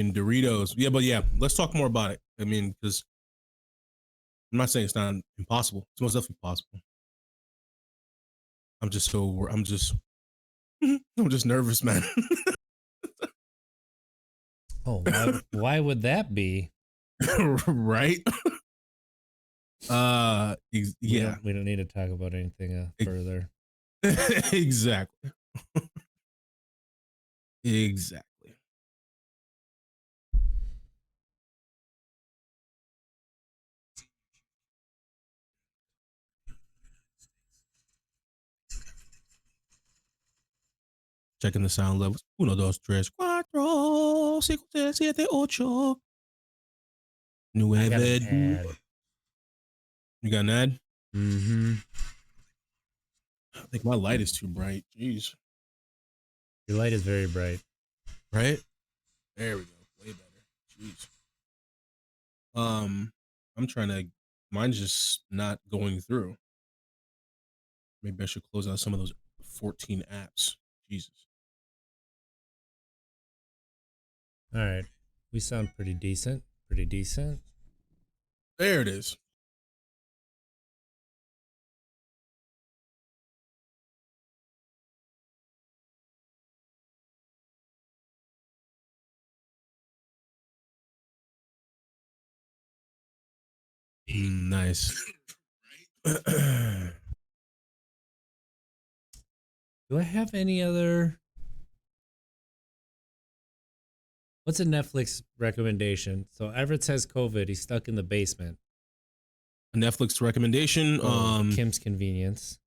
and Doritos. Yeah, but yeah, let's talk more about it. I mean, because I'm not saying it's not impossible. It's most definitely possible. I'm just nervous, man. Oh, why would that be? Right? Yeah. We don't need to talk about anything further. Exactly. Exactly. Checking the sound levels. 1, 2, 3, 4, 5, 6, 7, 8. I got an 9. ad. You got an ad? Mm-hmm. I think my light is too bright. Jeez. Your light is very bright. Right? There we go. Way better. Jeez. I'm trying to. Mine's just not going through. Maybe I should close out some of those 14 apps. Jesus. All right. We sound pretty decent. Pretty decent. There it is. Nice. Do I have any other? What's a Netflix recommendation? So Everett has COVID. He's stuck in the basement. A Netflix recommendation. Kim's Convenience.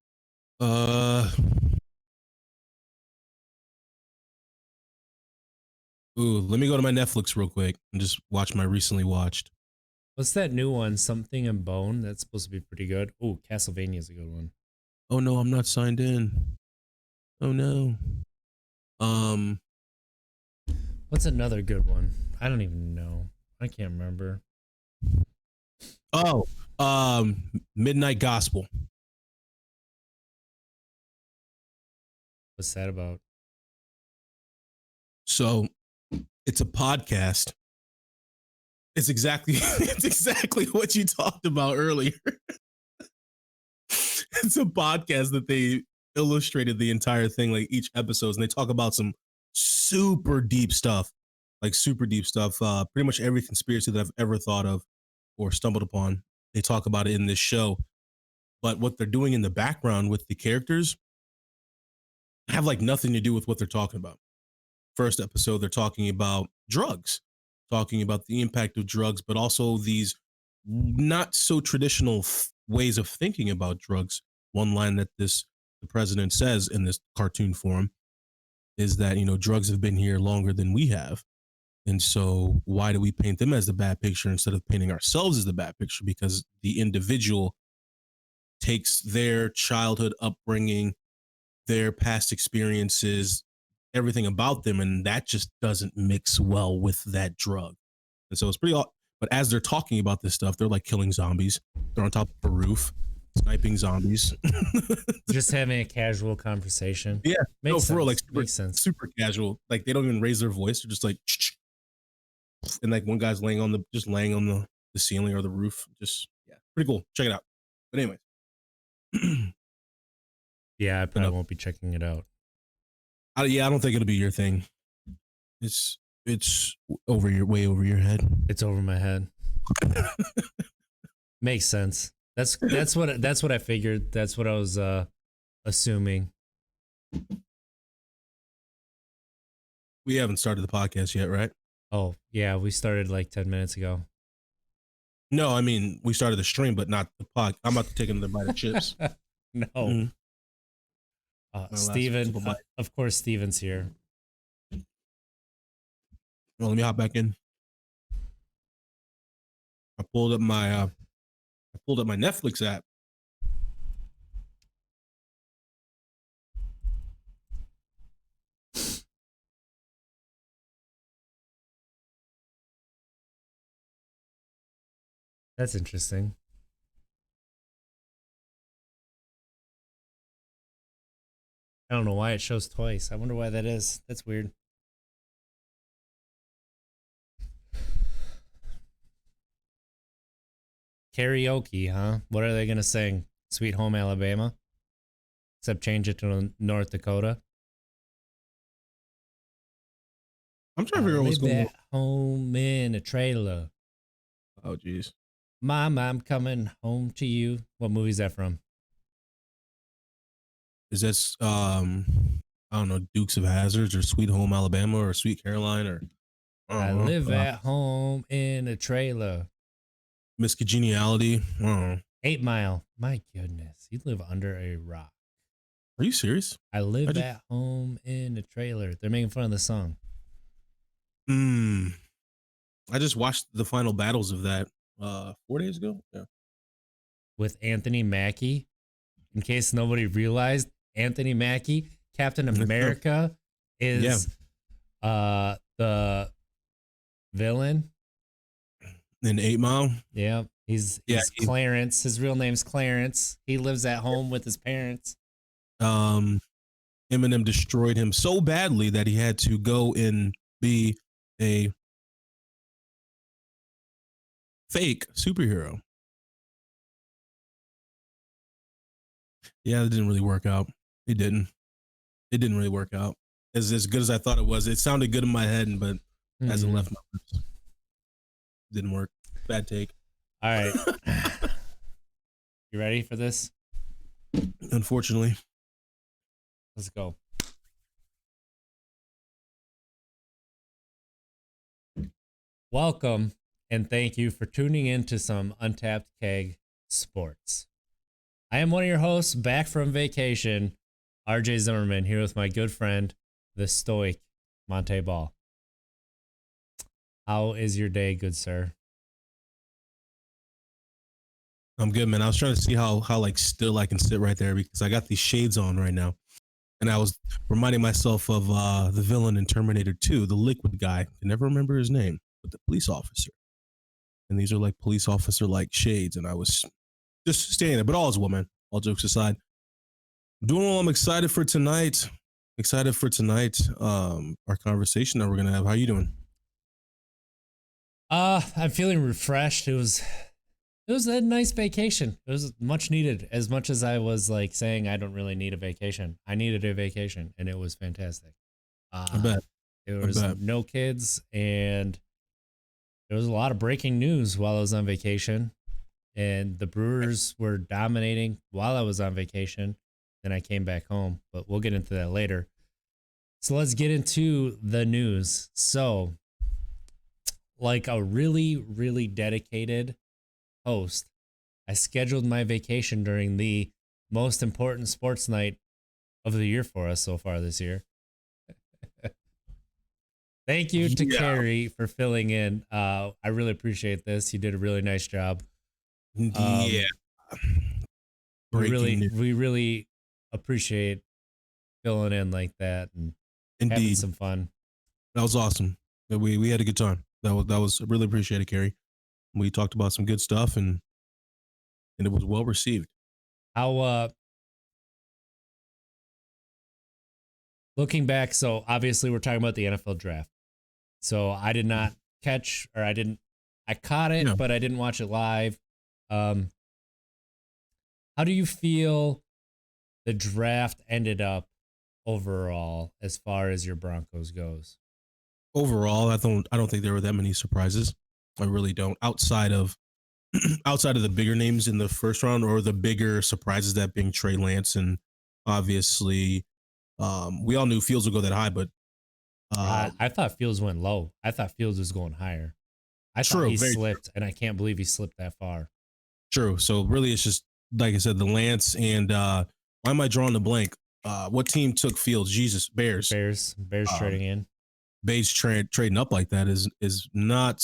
Ooh, let me go to my Netflix real quick and just watch my recently watched. What's that new one? Something and Bone. That's supposed to be pretty good. Oh, Castlevania is a good one. Oh no, I'm not signed in. Oh no. What's another good one? I don't even know. I can't remember. Oh, Midnight Gospel. What's that about? So it's a podcast. It's exactly what you talked about earlier. It's a podcast that they illustrated the entire thing, like each episode, and they talk about some super deep stuff. Pretty much every conspiracy that I've ever thought of or stumbled upon, they talk about it in this show. But what they're doing in the background with the characters have like nothing to do with what they're talking about. First episode, they're talking about drugs, talking about the impact of drugs, but also these not so traditional ways of thinking about drugs. One line that the president says in this cartoon form is that, drugs have been here longer than we have. And so why do we paint them as the bad picture instead of painting ourselves as the bad picture? Because the individual takes their childhood upbringing, their past experiences, everything about them, and that just doesn't mix well with that drug. And so it's pretty odd. But as they're talking about this stuff, they're like killing zombies. They're on top of a roof, sniping zombies. Just having a casual conversation. Yeah, makes sense. For real, like makes sense. Super casual. Like they don't even raise their voice. They're just like, and like one guy's laying on the ceiling or the roof. Just pretty cool. Check it out. But anyways, yeah, I probably won't be checking it out. I don't think it'll be your thing. It's way over your head. It's over my head. Makes sense. That's what I figured. That's what I was assuming. We haven't started the podcast yet, right? Oh, yeah, we started like 10 minutes ago. No, I mean, we started the stream, but not the pod. I'm about to take another bite of chips. No. Mm-hmm. Steven, of course, Steven's here. Well, let me hop back in. I pulled up my Netflix app. That's interesting. I don't know why it shows twice. I wonder why that is. That's weird. Karaoke, huh? What are they gonna sing? Sweet Home Alabama? Except change it to North Dakota. I'm trying to I figure out what's live going on. at home in a trailer. Oh, jeez. Mom, I'm coming home to you. What movie is that from? Is this I don't know, Dukes of Hazzards or Sweet Home Alabama or Sweet Caroline or I I don't live know. at home in a trailer. Miss Congeniality. I don't know. 8 Mile. My goodness, you live under a rock. Are you serious? I I live just at home in a trailer. They're making fun of the song. I just watched the final battles of that 4 days ago. Yeah. With Anthony Mackie. In case nobody realized, Anthony Mackie, Captain America, Yeah. is the villain. In 8 Mile. Yeah, he's Yeah, Clarence. His real name's Clarence. He lives at home with his parents. Eminem destroyed him so badly that he had to go and be a fake superhero. Yeah, it didn't really work out. It didn't. It didn't really work out as good as I thought it was. It sounded good in my head, but hasn't left my lips. Didn't work. Bad take. All right. You ready for this? Unfortunately. Let's go. Welcome and thank you for tuning in to some Untapped Keg Sports. I am one of your hosts back from vacation, RJ Zimmerman, here with my good friend, the stoic Montee Ball. How is your day, good sir? I'm good, man. I was trying to see how like still I can sit right there because I got these shades on right now. And I was reminding myself of the villain in Terminator 2, the liquid guy. I can never remember his name, but the police officer. And these are like police officer like shades. And I was just standing there, but all is well, man. All jokes aside. Doing well. I'm excited for tonight. Our conversation that we're gonna have. How you doing? I'm feeling refreshed. It was a nice vacation. It was much needed. As much as I was like saying I don't really need a vacation, I needed a vacation, and it was fantastic. I bet. There was no kids, and there was a lot of breaking news while I was on vacation. And the Brewers were dominating while I was on vacation. Then I came back home, but we'll get into that later. So let's get into the news. So, like a really, really dedicated host, I scheduled my vacation during the most important sports night of the year for us so far this year. Thank you to Carrie for filling in. I really appreciate this. You did a really nice job. Yeah. We really appreciate filling in like that and having some fun. That was awesome. We had a good time. That was really appreciated, Carrie. We talked about some good stuff and it was well received. How looking back, so obviously we're talking about the NFL draft. So I did not catch, or I caught it, but I didn't watch it live. How do you feel the draft ended up overall as far as your Broncos goes? Overall, I don't think there were that many surprises. I really don't. Outside of the bigger names in the first round or the bigger surprises, that being Trey Lance, and obviously we all knew Fields would go that high, but I thought Fields went low. I thought Fields was going higher. I thought he slipped, and I can't believe he slipped that far. True. So really, it's just like I said, the Lance and why am I drawing the blank? What team took Fields? Jesus, Bears. Bears trading in. Bears trading up like that is not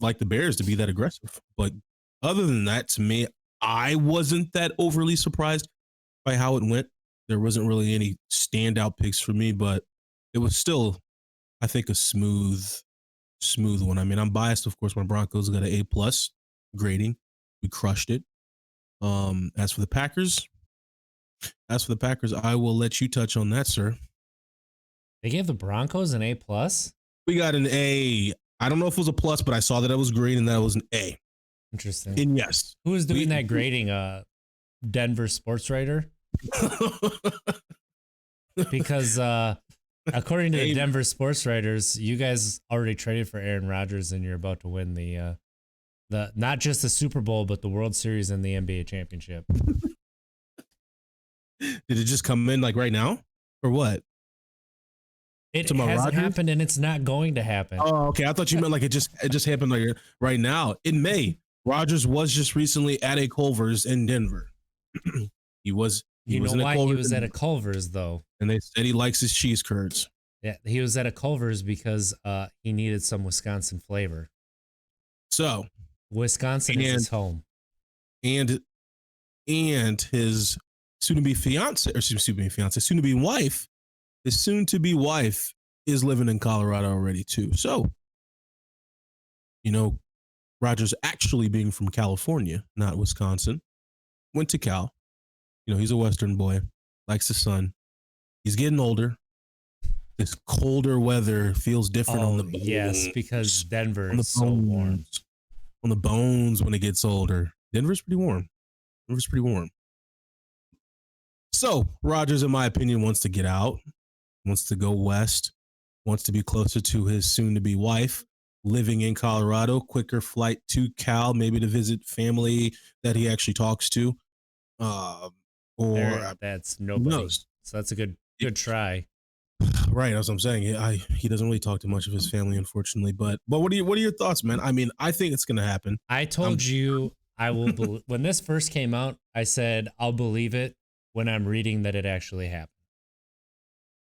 like the Bears to be that aggressive. But other than that, to me, I wasn't that overly surprised by how it went. There wasn't really any standout picks for me, but it was still, I think, a smooth one. I mean, I'm biased, of course. My Broncos got an A+ grading. We crushed it. As for the Packers, I will let you touch on that, sir. They gave the Broncos an A+? We got an A. I don't know if it was a plus, but I saw that it was green and that it was an A. Interesting. And yes, Who was doing that grading? Denver sports writer? Because according to the Denver sports writers, you guys already traded for Aaron Rodgers and you're about to win the not just the Super Bowl, but the World Series and the NBA championship. Did it just come in like right now or what? It hasn't happened and it's not going to happen. Oh, okay. I thought you meant like it just happened like right now. In May, Rodgers was just recently at a Culver's in Denver. He was at a Culver's though? And they said he likes his cheese curds. Yeah, he was at a Culver's because he needed some Wisconsin flavor. So Wisconsin is his home. And his soon-to-be wife, his soon-to-be wife is living in Colorado already too. So, Rodgers actually being from California, not Wisconsin, went to Cal. He's a Western boy, likes the sun. He's getting older. This colder weather feels different on the bones. Yes, because Denver is so warm. On the bones when it gets older. Denver's pretty warm. So, Rodgers, in my opinion, wants to get out, wants to go west, wants to be closer to his soon-to-be wife, living in Colorado, quicker flight to Cal, maybe to visit family that he actually talks to. That's nobody. Knows. So that's a good try. Right, that's what I'm saying. He doesn't really talk to much of his family, unfortunately. But what are your thoughts, man? I mean, I think it's gonna happen. I told you I will. When this first came out, I said I'll believe it when I'm reading that it actually happened,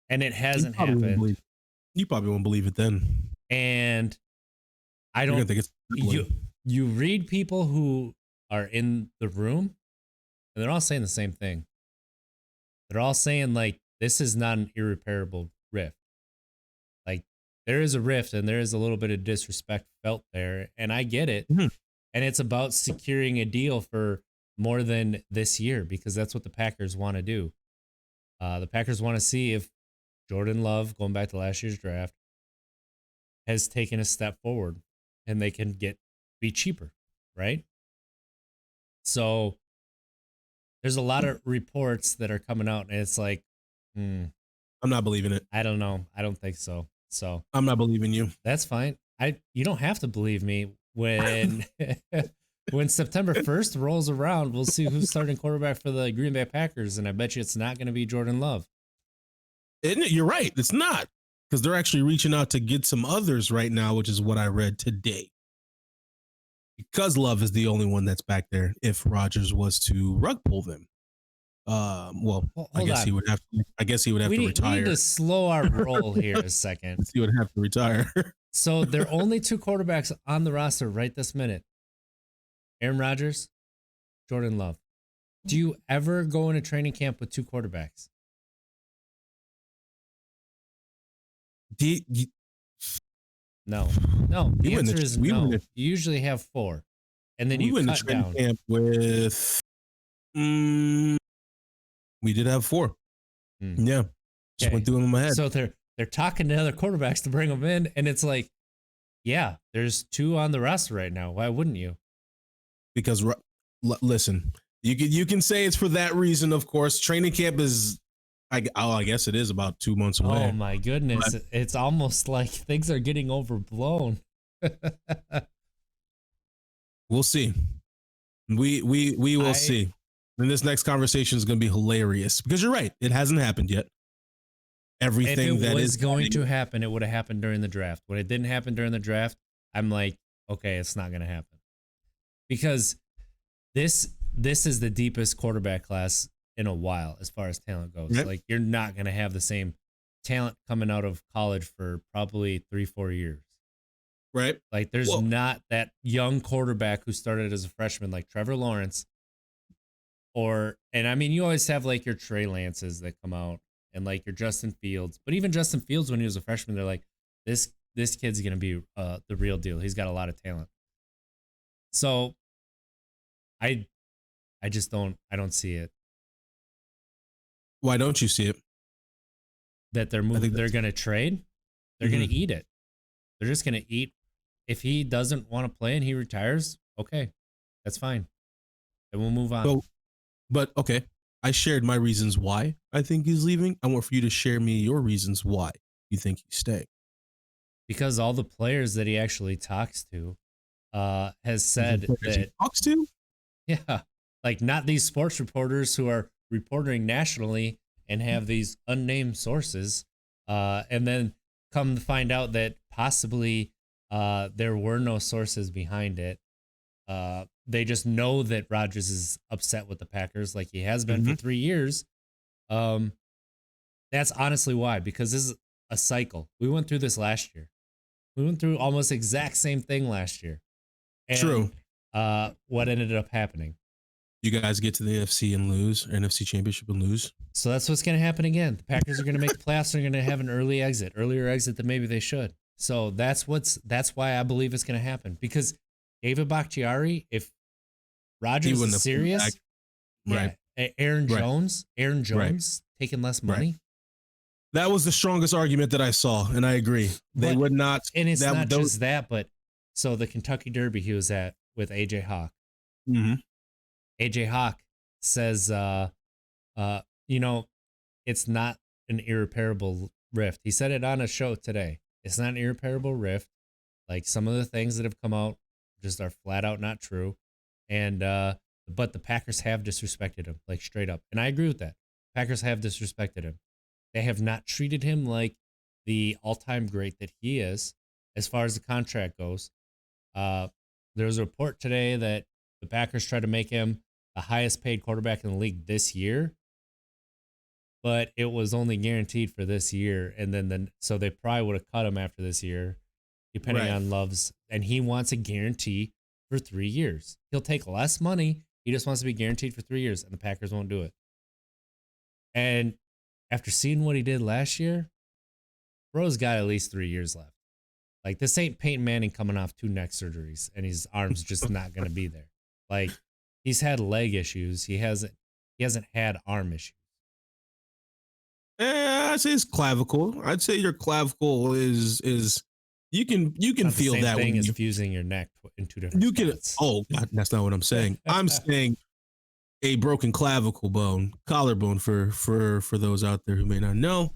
and it hasn't happened. You probably won't believe it then. And I don't think it's you read people who are in the room, and they're all saying the same thing. They're all saying like this is not an irreparable rift. Like there is a rift and there is a little bit of disrespect felt there, and I get it. Mm-hmm. And it's about securing a deal for more than this year because that's what the Packers want to do. The Packers want to see if Jordan Love, going back to last year's draft, has taken a step forward and they can be cheaper, right? So there's a lot of reports that are coming out and it's like, I'm not believing it. I don't know. I don't think so. So I'm not believing you. That's fine. You don't have to believe me when when September 1st rolls around, we'll see who's starting quarterback for the Green Bay Packers. And I bet you it's not going to be Jordan Love. Isn't it? You're right. It's not because they're actually reaching out to get some others right now, which is what I read today. Because Love is the only one that's back there. If Rodgers was to rug pull them, I guess he would have. I guess he would have to retire. We need to slow our roll here a second. He would have to retire. So there are only two quarterbacks on the roster right this minute: Aaron Rodgers, Jordan Love. Do you ever go into training camp with two quarterbacks? No. The answer is no. You usually have four, and then you cut down. Camp with. We did have four. Yeah, just went through them in my head. So they're talking to other quarterbacks to bring them in, and it's like, yeah, there's two on the roster right now. Why wouldn't you? Because listen, you can say it's for that reason. Of course, training camp is. I guess it is about 2 months away. Oh my goodness! But it's almost like things are getting overblown. We'll see. We will see. And this next conversation is going to be hilarious because you're right. It hasn't happened yet. Everything if it was going to happen, it would have happened during the draft. When it didn't happen during the draft, I'm like, okay, it's not going to happen because this is the deepest quarterback class in a while as far as talent goes. Yep. Like you're not going to have the same talent coming out of college for probably 3-4 years. Right. Like there's not that young quarterback who started as a freshman like Trevor Lawrence and I mean, you always have like your Trey Lances that come out and like your Justin Fields, but even Justin Fields, when he was a freshman, they're like, this kid's going to be the real deal. He's got a lot of talent. So I don't see it. Why don't you see it? That they're moving. They're going to trade. They're going to eat it. They're just going to eat. If he doesn't want to play and he retires, okay, That's fine. And we'll move on. So, but okay, I shared my reasons why I think he's leaving. I want for you to share me your reasons why you think he's staying. Because all the players that he actually talks to has said that he talks to? Yeah, like not these sports reporters who are reporting nationally and have these unnamed sources, and then come to find out that possibly there were no sources behind it. They just know that Rodgers is upset with the Packers, like he has been for 3 years. That's honestly why, because this is a cycle. We went through this last year. We went through almost exact same thing last year. And, True. What ended up happening? You guys get to the NFC and lose, or NFC Championship and lose. So that's what's going to happen again. The Packers are going to make the playoffs. They're going to have an earlier exit than maybe they should. So that's why I believe it's going to happen. Because David Bakhtiari, if Rodgers is serious, right? Yeah, Aaron Jones taking less money. Right. That was the strongest argument that I saw, and I agree. They would not. And it's not just that, but so the Kentucky Derby he was at with AJ Hawk. Mm-hmm. AJ Hawk says, it's not an irreparable rift. He said it on a show today. It's not an irreparable rift. Like some of the things that have come out just are flat out not true. And, but the Packers have disrespected him, like straight up. And I agree with that. Packers have disrespected him. They have not treated him like the all-time great that he is as far as the contract goes. There was a report today that the Packers tried to make him the highest paid quarterback in the league this year, but it was only guaranteed for this year. And then so they probably would have cut him after this year, depending on Love's. And he wants a guarantee for 3 years. He'll take less money. He just wants to be guaranteed for 3 years, and the Packers won't do it. And after seeing what he did last year, bro's got at least 3 years left. Like, this ain't Peyton Manning coming off 2 neck surgeries, and his arm's just not going to be there. Like, he's had leg issues. He hasn't had arm issues. I'd say it's clavicle. I'd say your clavicle is you can feel that thing as fusing your neck in 2 different spots. Oh God, that's not what I'm saying. I'm saying a broken clavicle bone, collarbone for those out there who may not know.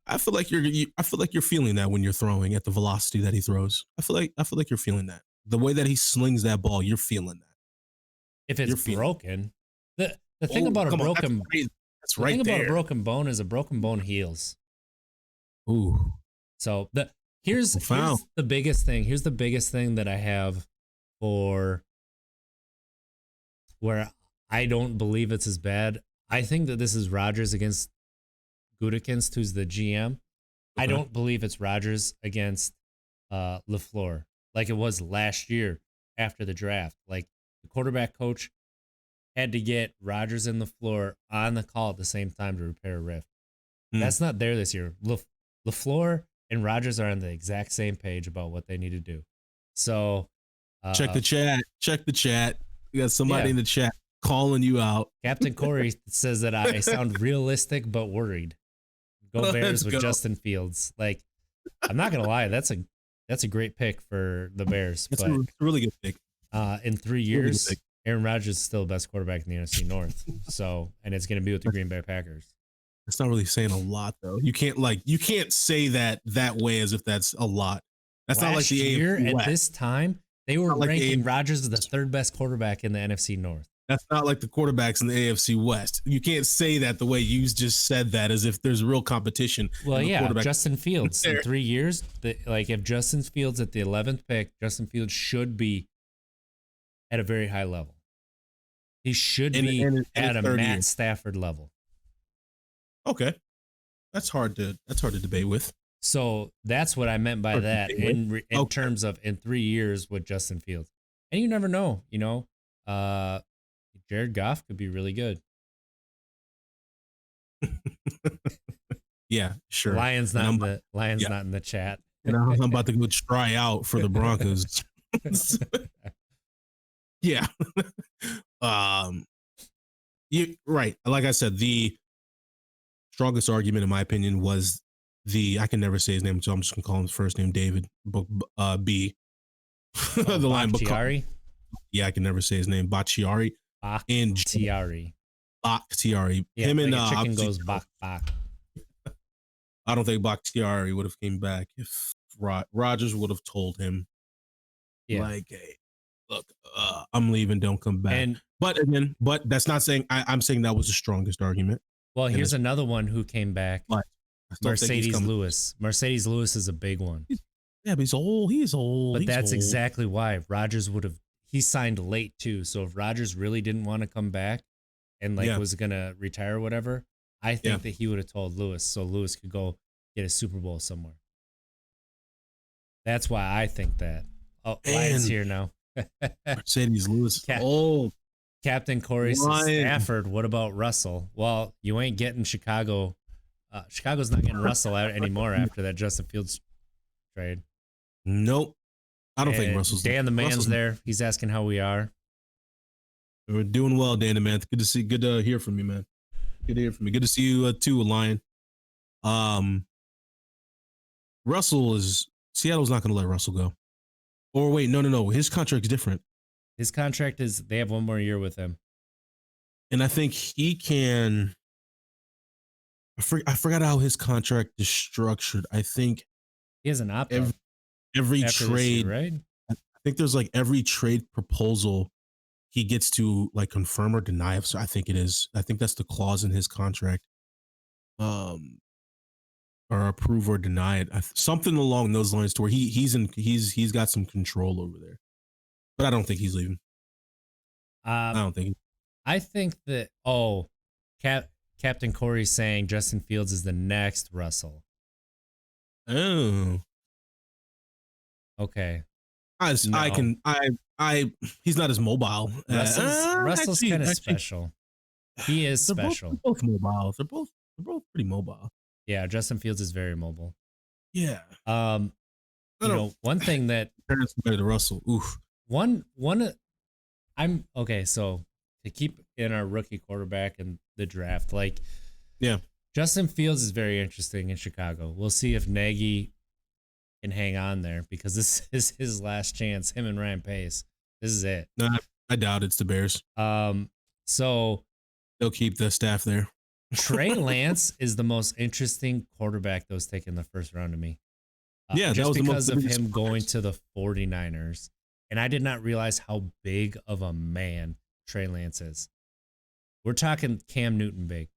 I feel like you're feeling that when you're throwing at the velocity that he throws. I feel like you're feeling that. The way that he slings that ball, you're feeling that. If it's broken, the thing about a broken that's right there. The thing about a broken bone is a broken bone heals. Ooh. So here's the biggest thing. Here's the biggest thing that I have for where I don't believe it's as bad. I think that this is Rodgers against Gutekunst, who's the GM. Okay. I don't believe it's Rodgers against LaFleur like it was last year after the draft. Like, the quarterback coach had to get Rodgers and LaFleur on the call at the same time to repair a rift. That's not there this year. LaFleur and Rodgers are on the exact same page about what they need to do. So check the chat. We got somebody in the chat calling you out. Captain Corey says that I sound realistic but worried. Go Bears with Justin Fields. Like, I'm not gonna lie, that's a great pick for the Bears. It's a really good pick. In 3 years, Aaron Rodgers is still the best quarterback in the NFC North. So, and it's gonna be with the Green Bay Packers. That's not really saying a lot, though. You can't say that way as if that's a lot. That's not like the year at this time. They were ranking Rodgers as the 3rd best quarterback in the NFC North. That's not like the quarterbacks in the AFC West. You can't say that the way you just said that, as if there's real competition. Well, yeah, Justin Fields in 3 years. If Justin Fields at the 11th pick, Justin Fields should be at a very high level. He should be at a Matt Stafford level. Okay, that's hard to debate with. So that's what I meant by that in terms of in 3 years with Justin Fields. And you never know, Jared Goff could be really good. Yeah, sure. Lions not in the chat. And I'm about to go try out for the Broncos. Yeah. Right. Like I said, the strongest argument, in my opinion, was I can never say his name, so I'm just gonna call him his first name, David B. The line Bakhtiari. I can never say his name. Bakhtiari. And Bakhtiari. Bakhtiari. Yeah, Him like and a chicken goes bak. I don't think Bakhtiari would have came back if Rodgers would have told him, like, hey, look, I'm leaving. Don't come back. But that's not saying I'm saying that was the strongest argument. Well, here's another one who came back. Mercedes Lewis. Mercedes Lewis is a big one. Yeah, but he's old. He is old. But that's exactly why Rodgers would have. He signed late too. So if Rodgers really didn't want to come back and was gonna retire or whatever, I think that he would have told Lewis so Lewis could go get a Super Bowl somewhere. That's why I think that. Oh, Lions here now. Mercedes Lewis. Old. Captain Corey Stafford. What about Russell? Well, you ain't getting Chicago. Chicago's not getting Russell out anymore after that Justin Fields trade. Nope. I don't think Russell's. Dan the Man's there. He's asking how we are. We're doing well, Dan the Man. Good to hear from you, man. Good to hear from you. Good to see you too, Lion. Seattle's not going to let Russell go. Or wait, no. His contract's different. His contract is, they have one more year with him. And I think he can, I forgot how his contract is structured. I think he has an opt-out. Every trade, year, right? I think there's like every trade proposal he gets to like confirm or deny. So I think it is. I think that's the clause in his contract. Or approve or deny it. Something along those lines to where he's got some control over there. But I don't think he's leaving. I don't think. I think that Captain Corey's saying Justin Fields is the next Russell. Oh. Okay. He's not as mobile. Russell's kind of special. He is special. They're both mobile. They're both pretty mobile. Yeah, Justin Fields is very mobile. Yeah. One thing that compared to Russell. Oof. So to keep in our rookie quarterback in the draft, yeah, Justin Fields is very interesting in Chicago. We'll see if Nagy can hang on there because this is his last chance. Him and Ryan Pace. This is it. Nah, I doubt it's the Bears. So they'll keep the staff there. Trey Lance is the most interesting quarterback that was taken in the first round to me. Just because of him going to the 49ers. And I did not realize how big of a man Trey Lance is. We're talking Cam Newton big.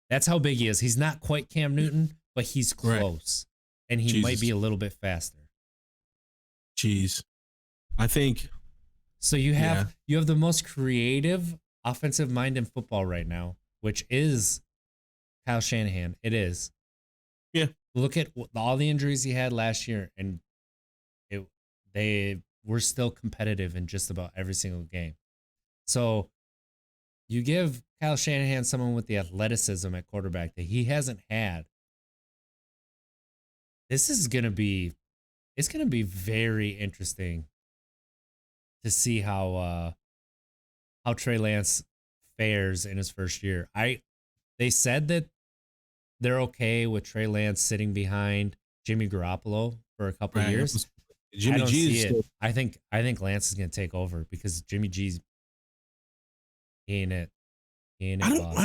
That's how big he is. He's not quite Cam Newton, but he's close. Right. And he might be a little bit faster. Jeez. I think. So you have the most creative offensive mind in football right now, which is Kyle Shanahan. It is. Yeah. Look at all the injuries he had last year, and they were still competitive in just about every single game. So you give Kyle Shanahan someone with the athleticism at quarterback that he hasn't had. It's going to be very interesting to see how Trey Lance fares in his first year. They said that they're okay with Trey Lance sitting behind Jimmy Garoppolo for a couple of years. Jimmy G. I think Lance is going to take over because Jimmy G's ain't it. I don't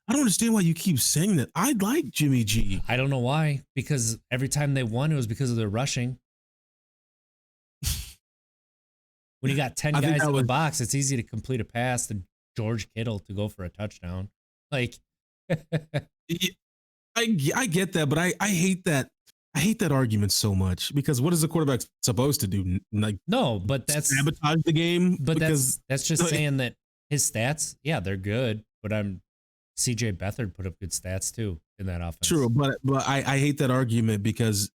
understand why you keep saying that. I like Jimmy G. I don't know why. Because every time they won, it was because of their rushing. When you got 10 guys in the box, it's easy to complete a pass to George Kittle to go for a touchdown. I get that, but I hate that. I hate that argument so much because what is the quarterback supposed to do? But that's sabotage the game. But that's just saying that his stats, they're good. But CJ Beathard put up good stats too in that offense. True, but I hate that argument because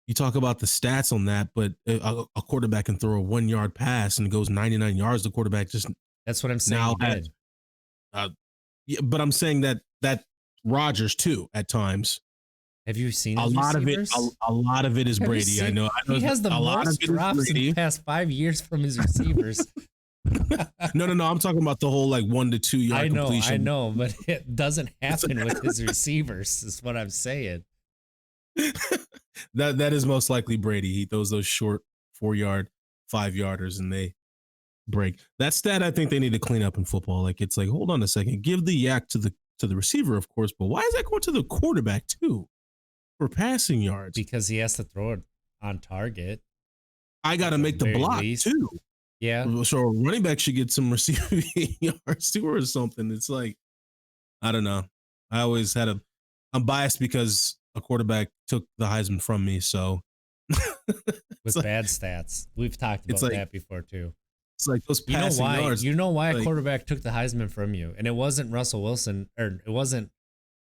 you talk about the stats on that, but a quarterback can throw a 1 yard pass and it goes 99 yards. The quarterback just that's what I'm saying. But I'm saying that Rodgers too at times. Have you seen a lot receivers? of it? A lot of it is Brady. I know he has the most drops in the past 5 years from his receivers. No. I'm talking about the whole 1 to 2 yard completion. I know, but it doesn't happen with his receivers. Is what I'm saying. That is most likely Brady. He throws those short 4-yard, 5-yarders, and they break. That stat I think they need to clean up in football. Like it's like, hold on a second, give the yak to the receiver, of course, but why is that going to the quarterback too for passing yards? Because he has to throw it on target. I got to make the block too. Yeah. So a running back should get some receiving yards too or something. It's like, I don't know. I always had I'm biased because a quarterback took the Heisman from me. So with bad stats. We've talked about that before too. It's like those passing yards. You know why a quarterback took the Heisman from you, and it wasn't Russell Wilson, or it wasn't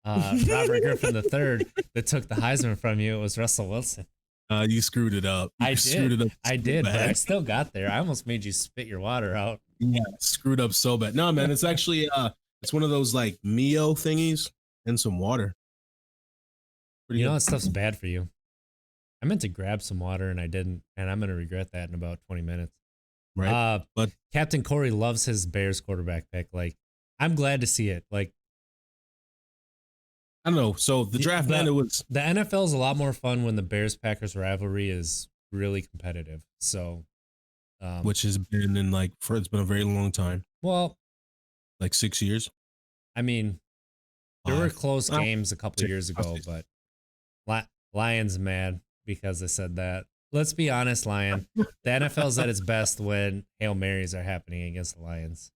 Robert Griffin III that took the Heisman from you. It was Russell Wilson. You screwed it up. I did, but I still got there. I almost made you spit your water out. Yeah, screwed up so bad. No, man, it's actually it's one of those like Mio thingies and some water. You know that stuff's bad for you. I meant to grab some water and I didn't, and I'm gonna regret that in about 20 minutes. Right. But Captain Corey loves his Bears quarterback pick. Like, I'm glad to see it. Like, I don't know. So the draft night, it was the NFL is a lot more fun when the Bears Packers rivalry is really competitive. So, which has been in it's been a very long time. Well, like 6 years. I mean, there were close games a couple of years ago, but Lions mad because I said that. Let's be honest, Lion. The NFL's at its best when Hail Marys are happening against the Lions.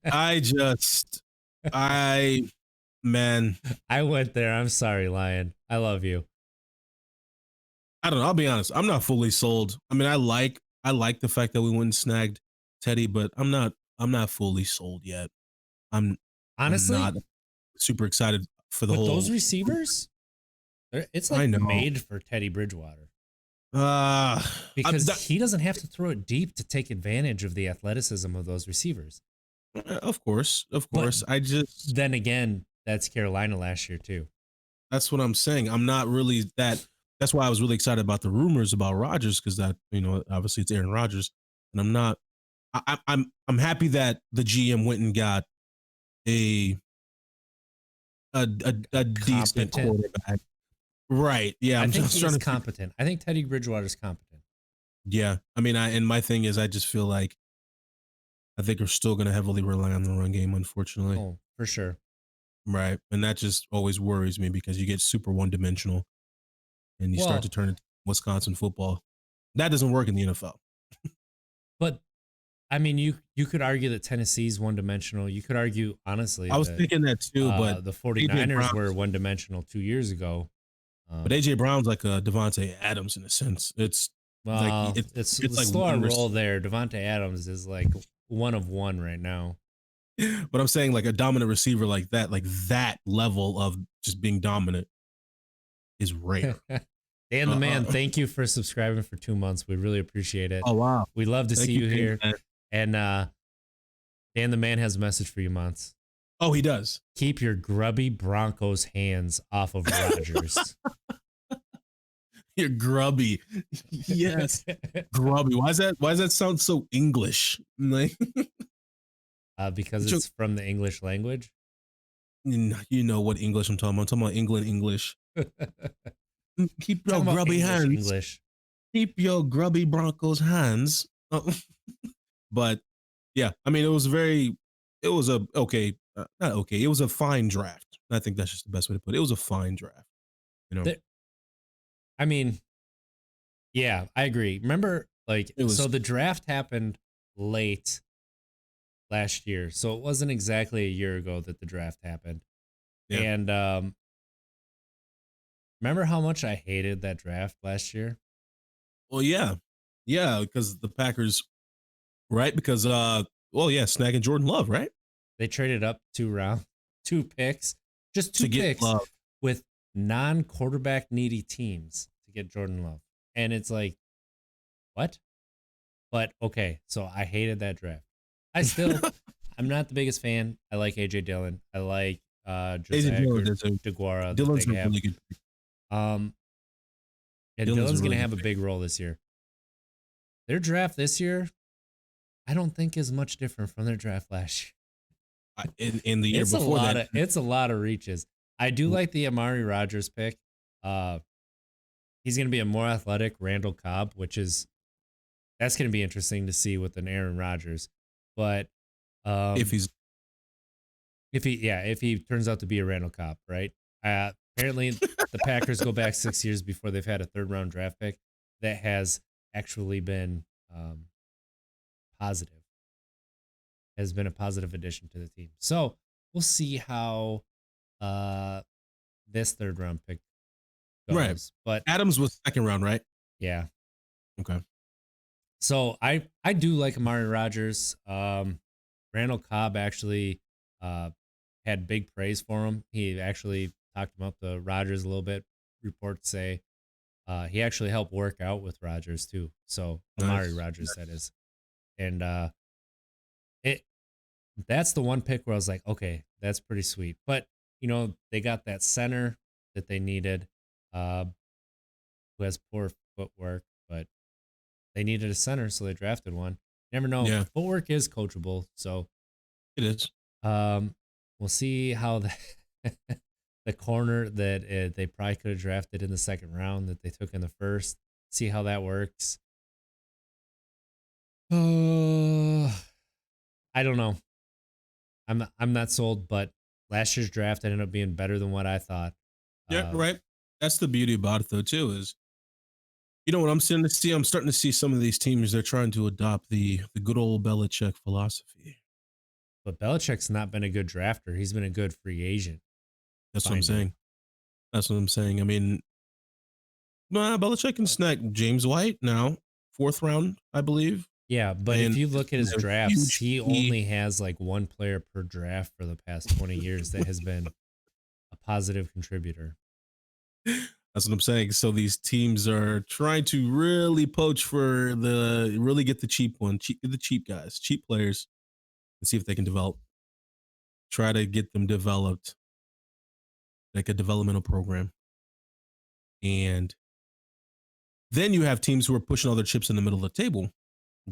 I went there. I'm sorry, Lion. I love you. I don't know. I'll be honest. I'm not fully sold. I mean, I like the fact that we went and snagged Teddy, but I'm not fully sold yet. Honestly I'm not super excited for the whole those receivers. It's like made for Teddy Bridgewater. Because he doesn't have to throw it deep to take advantage of the athleticism of those receivers. Of course. But then again, that's Carolina last year too. That's what I'm saying. I'm not really that. That's why I was really excited about the rumors about Rodgers, because that, obviously it's Aaron Rodgers, and I'm not. I'm happy that the GM went and got a decent quarterback. Right. Yeah. I think he's competent. I think Teddy Bridgewater's competent. Yeah. I mean, and my thing is, I just feel like I think we're still going to heavily rely on the run game, unfortunately. Oh, for sure. Right. And that just always worries me because you get super one-dimensional and you start to turn it Wisconsin football. That doesn't work in the NFL. But, I mean, you could argue that Tennessee's one-dimensional. You could argue, honestly, I was thinking that too, but the 49ers were one-dimensional 2 years ago. But A.J. Brown's like a Devontae Adams in a sense. It's like it's like slower roll there. Devontae Adams is like one of one right now. But I'm saying like a dominant receiver like that level of just being dominant is rare. Dan the Man, thank you for subscribing for 2 months. We really appreciate it. Oh, wow. We love to see you here. And Dan the Man has a message for you, Monts. Oh, he does. Keep your grubby Broncos hands off of Rodgers. You're grubby. Yes. Grubby. Why does that sound so English? Like because it's from the English language. You know what English I'm talking about. I'm talking about England English. Keep your grubby hands. English. Keep your grubby Broncos hands. But yeah, I mean, it was a fine draft. I think that's just the best way to put it. It was a fine draft. I mean, yeah, I agree. Remember, so the draft happened late last year. So it wasn't exactly a year ago that the draft happened. Yeah. And remember how much I hated that draft last year? Well, yeah. Yeah, because the Packers, right? Because, snagging Jordan Love, right? They traded up 2 picks, just 2 picks with non-quarterback needy teams to get Jordan Love. And it's like, what? But okay, so I hated that draft. I'm not the biggest fan. I like AJ Dillon. I like Josiah DeGuara. Dillon's a really good pick. And Dillon's going to have a big role this year. Their draft this year, I don't think is much different from their draft last year. In the year before that, it's a lot of reaches. I do like the Amari Rodgers pick. he's going to be a more athletic Randall Cobb, that's going to be interesting to see with an Aaron Rodgers. But If he's if he turns out to be a Randall Cobb, right? Apparently, the Packers go back 6 years before they've had a third round draft pick that has actually been positive, has been a positive addition to the team. So we'll see how this third round pick goes. right. But Adams was second round, right? yeah. Okay. So I do like Amari Rodgers. Randall Cobb actually had big praise for him. He actually talked him up to Rodgers a little bit. Reports say he actually helped work out with Rodgers too. So Amari Rodgers, that is. And that's the one pick where I was like, okay, that's pretty sweet. But they got that center that they needed, who has poor footwork, but they needed a center, so they drafted one. Never know. Yeah. Footwork is coachable, so It is. We'll see how the corner that they probably could have drafted in the second round that they took in the first. See how that works. Oh, I don't know. I'm not sold, but last year's draft ended up being better than what I thought. Yeah, right. That's the beauty about it, though, too, is what I'm starting to see? I'm starting to see some of these teams, they're trying to adopt the good old Belichick philosophy. But Belichick's not been a good drafter. He's been a good free agent. That's what I'm saying. That's what I'm saying. I mean, Belichick can snag James White now, 4th round, I believe. Yeah, but And if you look at his drafts, he fee. only has like one player per draft for the past 20 years that has been a positive contributor. That's what I'm saying. So these teams are trying to really poach for really get the cheap one, the cheap guys, cheap players, and see if they can try to get them developed, like a developmental program. And then you have teams who are pushing all their chips in the middle of the table,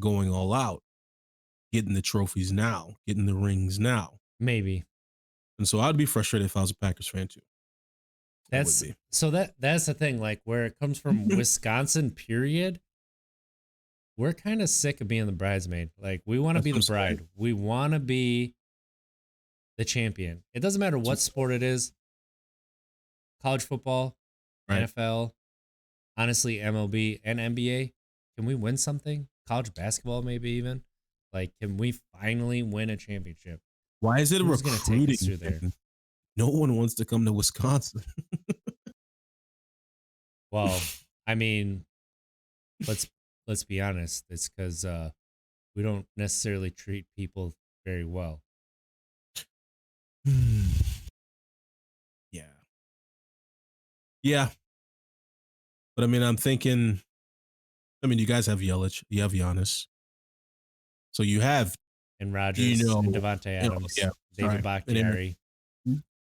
going all out, getting the trophies now, getting the rings now. Maybe. And so I'd be frustrated if I was a Packers fan too. That's the thing. Like where it comes from, Wisconsin, period. We're kind of sick of being the bridesmaid. Like we want to be the bride. We want to be the champion. It doesn't matter what sport it is. College football, right. NFL, honestly, MLB and NBA. Can we win something? College basketball, maybe even. Like, can we finally win a championship? Why is it Who's going to take us through there? No one wants to come to Wisconsin. Well, I mean, let's be honest. It's because we don't necessarily treat people very well. Yeah. Yeah. But I mean, I'm thinking, you guys have Yelich, you have Giannis. So you have and Rodgers and Devontae Adams, David Bakhtiari.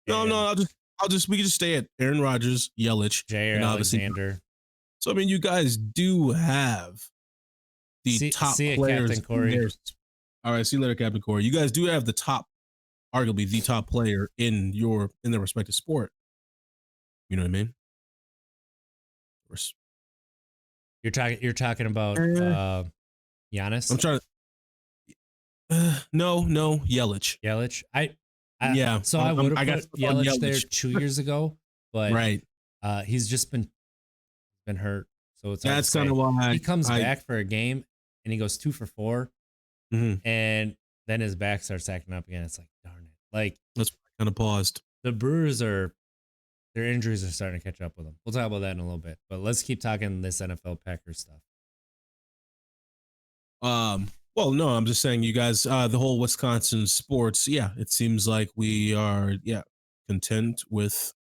No, we can just stay at Aaron Rodgers, Yelich, Jair Alexander. So I mean, you guys do have the top players. Captain Corey. All right, see you later, Captain Corey. You guys do have the top, arguably the top player in their respective sport. You know what I mean? You're talking about Giannis. I'm trying to. No, Yelich. Yelich. Yeah. So I would have put Yelich there 2 years ago, but right. He's just been hurt. So it's that's kind of why he comes back for a game and he goes 2 for 4, and then his back starts acting up again. It's like, darn it! Like that's kind of paused. The Brewers their injuries are starting to catch up with them. We'll talk about that in a little bit, but let's keep talking this NFL Packers stuff. Well, no, I'm just saying, you guys, the whole Wisconsin sports, it seems like we are, content with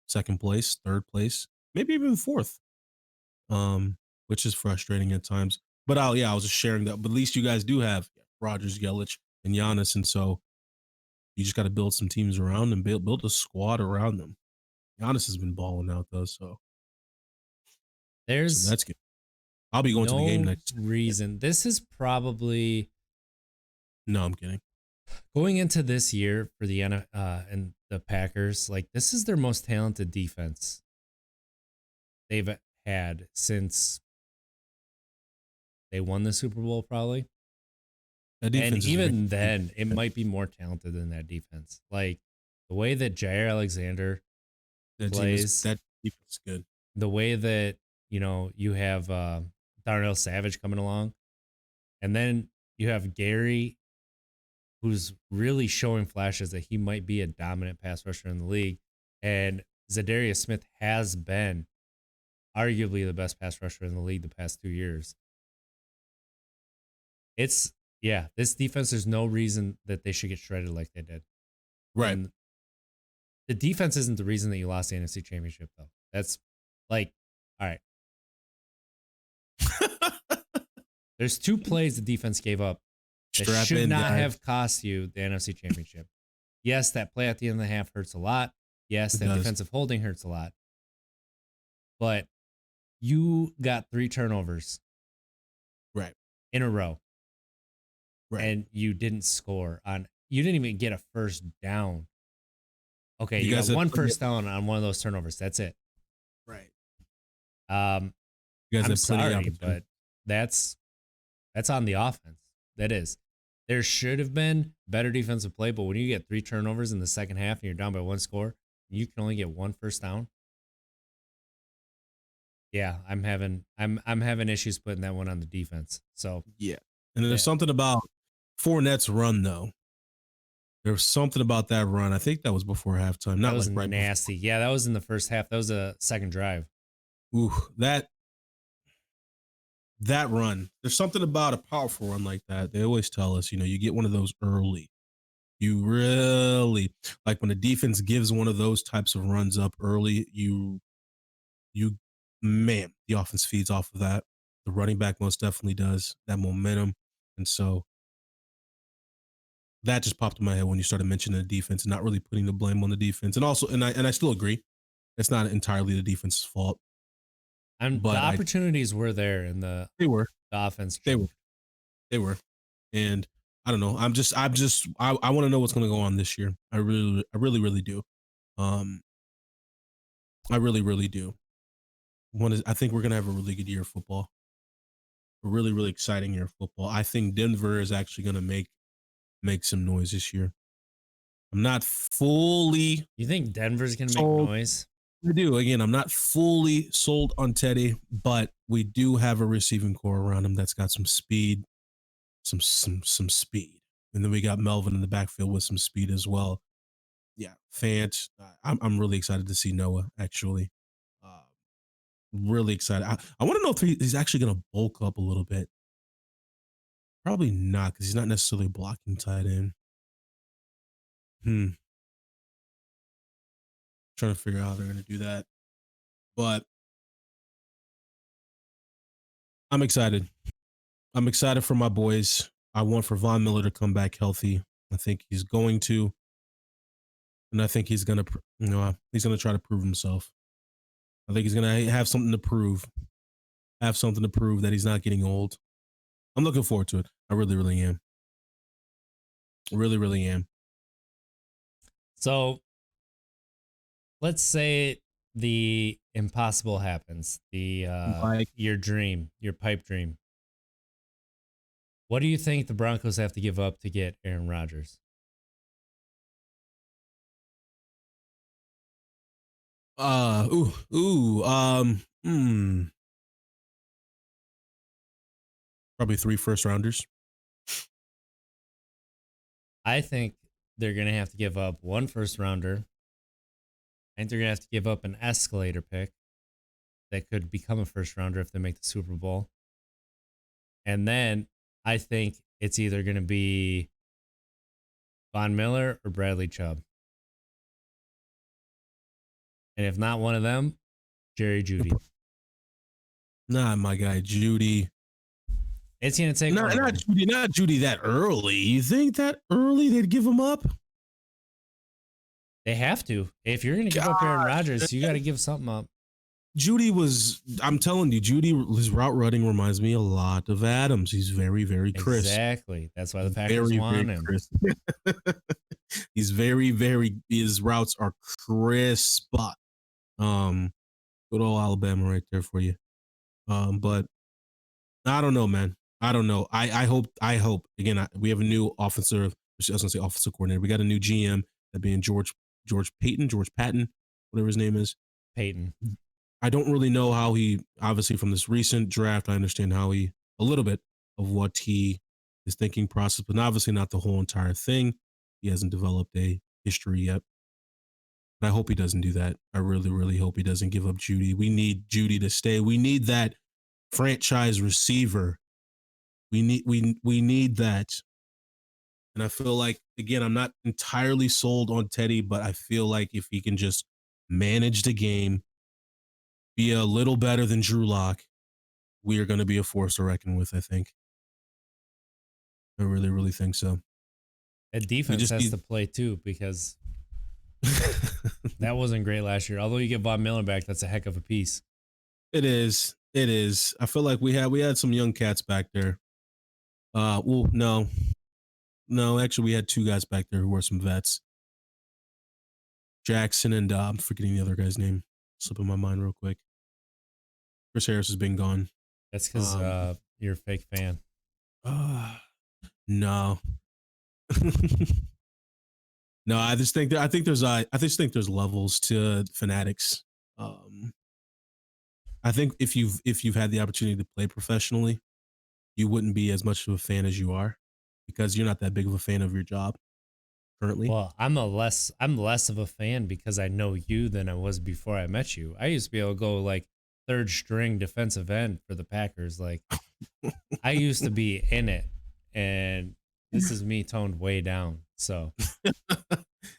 second place, third place, maybe even fourth, which is frustrating at times. But I was just sharing that. But at least you guys do have Rodgers, Yelich, and Giannis, and so you just got to build some teams around them, build a squad around them. Giannis has been balling out though, so that's good. I'll be going to the game next reason. This is probably. No, I'm kidding. Going into this year for the and the Packers, like this is their most talented defense they've had since they won the Super Bowl, probably. That And defense is even then, it might be more talented than that defense. Like the way that Jair Alexander plays, that defense is good. the way that, you have Darnell Savage coming along, and then you have Gary, who's really showing flashes that he might be a dominant pass rusher in the league. And Zadarius Smith has been arguably the best pass rusher in the league the past 2 years. This defense, there's no reason that they should get shredded like they did. Right. And the defense isn't the reason that you lost the NFC Championship, though. That's like, all right. There's 2 plays the defense gave up that should not have cost you the NFC Championship. Yes, that play at the end of the half hurts a lot. Yes, that defensive holding hurts a lot. But you got 3 turnovers. Right. In a row. Right. And you didn't score on. You didn't even get a first down. Okay, you got 1 first down on one of those turnovers. That's it. Right. You guys I'm sorry, but that's on the offense. That is. There should have been better defensive play, but when you get 3 turnovers in the second half and you're down by 1 score, and you can only get 1 first down. Yeah, I'm having issues putting that one on the defense. So yeah, and there's something about Fournette's run though. There was something about that run. I think that was before halftime. Not that was like right nasty. Before. Yeah, that was in the first half. That was a second drive. Ooh, that run. There's something about a powerful run like that. They always tell us, you get one of those early. You really like when the defense gives one of those types of runs up early. Man, the offense feeds off of that. The running back most definitely does, that momentum. And so that just popped in my head when you started mentioning the defense and not really putting the blame on the defense. And also, and I still agree, it's not entirely the defense's fault. But the opportunities were there in the offense. They were. And I don't know. I want to know what's going to go on this year. I really do. I really do. I think we're going to have a really good year of football. A really, really exciting year of football. I think Denver is actually going to make some noise this year. I'm not fully. You think Denver's going to make noise? I do. Again, I'm not fully sold on Teddy, but we do have a receiving core around him that's got some speed, some speed. And then we got Melvin in the backfield with some speed as well. Yeah, fans. I'm really excited to see Noah, actually. Really excited. I want to know if he's actually going to bulk up a little bit. Probably not, because he's not necessarily blocking tight end. Trying to figure out how they're going to do that. But I'm excited. I'm excited for my boys. I want for Von Miller to come back healthy. I think he's going to. And I think he's going to, he's going to try to prove himself. I think he's going to have something to prove. Have something to prove that he's not getting old. I'm looking forward to it. I really, really am. Really, really am. So let's say the impossible happens. Your dream, your pipe dream. What do you think the Broncos have to give up to get Aaron Rodgers? Probably 3 first rounders. I think they're going to have to give up 1 first rounder. I think they're going to have to give up an escalator pick that could become a first rounder if they make the Super Bowl. And then I think it's either going to be Von Miller or Bradley Chubb. And if not one of them, Jerry Jeudy. Nah, my guy, Jeudy. It's going to take not Jeudy that early. You think that early they'd give him up? They have to. If you're going to give up Aaron Rodgers, you got to give something up. Jeudy I'm telling you, his route running reminds me a lot of Adams. He's very, very crisp. Exactly. That's why the Packers want him. He's very, very, his routes are crisp. Good old Alabama right there for you. But I don't know, man. I don't know. I hope again. We have a new offensive. I was gonna say offensive coordinator. We got a new GM, that being George Patton, whatever his name is. Peyton. I don't really know how he. Obviously, from this recent draft, I understand how he a little bit of what he his thinking process, but obviously not the whole entire thing. He hasn't developed a history yet. But I hope he doesn't do that. I really, really hope he doesn't give up Judy. We need Judy to stay. We need that franchise receiver. We need that. And I feel like, again, I'm not entirely sold on Teddy, but I feel like if he can just manage the game, be a little better than Drew Lock, we are going to be a force to reckon with, I think. I really, really think so. And defense has to play too, because that wasn't great last year. Although you get Von Miller back, that's a heck of a piece. It is. It is. I feel like we had some young cats back there. Well, no, actually, we had two guys back there who were some vets. Jackson and I'm forgetting the other guy's name. Slipping my mind real quick. Chris Harris has been gone. That's because you're a fake fan. No. No, I just think there's levels to fanatics. I think if you've had the opportunity to play professionally, you wouldn't be as much of a fan as you are, because you're not that big of a fan of your job currently. Well, I'm less of a fan because I know you than I was before I met you. I used to be able to go like third string defensive end for the Packers. Like I used to be in it, and this is me toned way down. So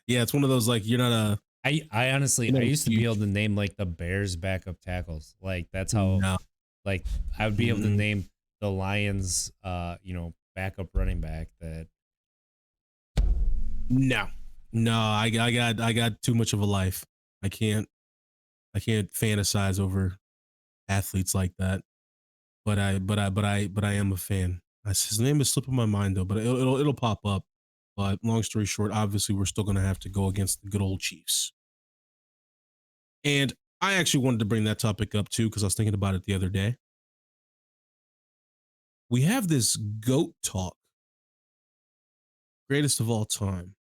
yeah, it's one of those, like, you're not a. I honestly, I used to be able to name like the Bears backup tackles. Like that's how, like I would be able to name the Lions, backup running back. That no, I got too much of a life. I can't fantasize over athletes like that. But I am a fan. His name is slipping my mind though, but it'll pop up. But long story short, obviously we're still going to have to go against the good old Chiefs. And I actually wanted to bring that topic up too, because I was thinking about it the other day. We have this GOAT talk, greatest of all time.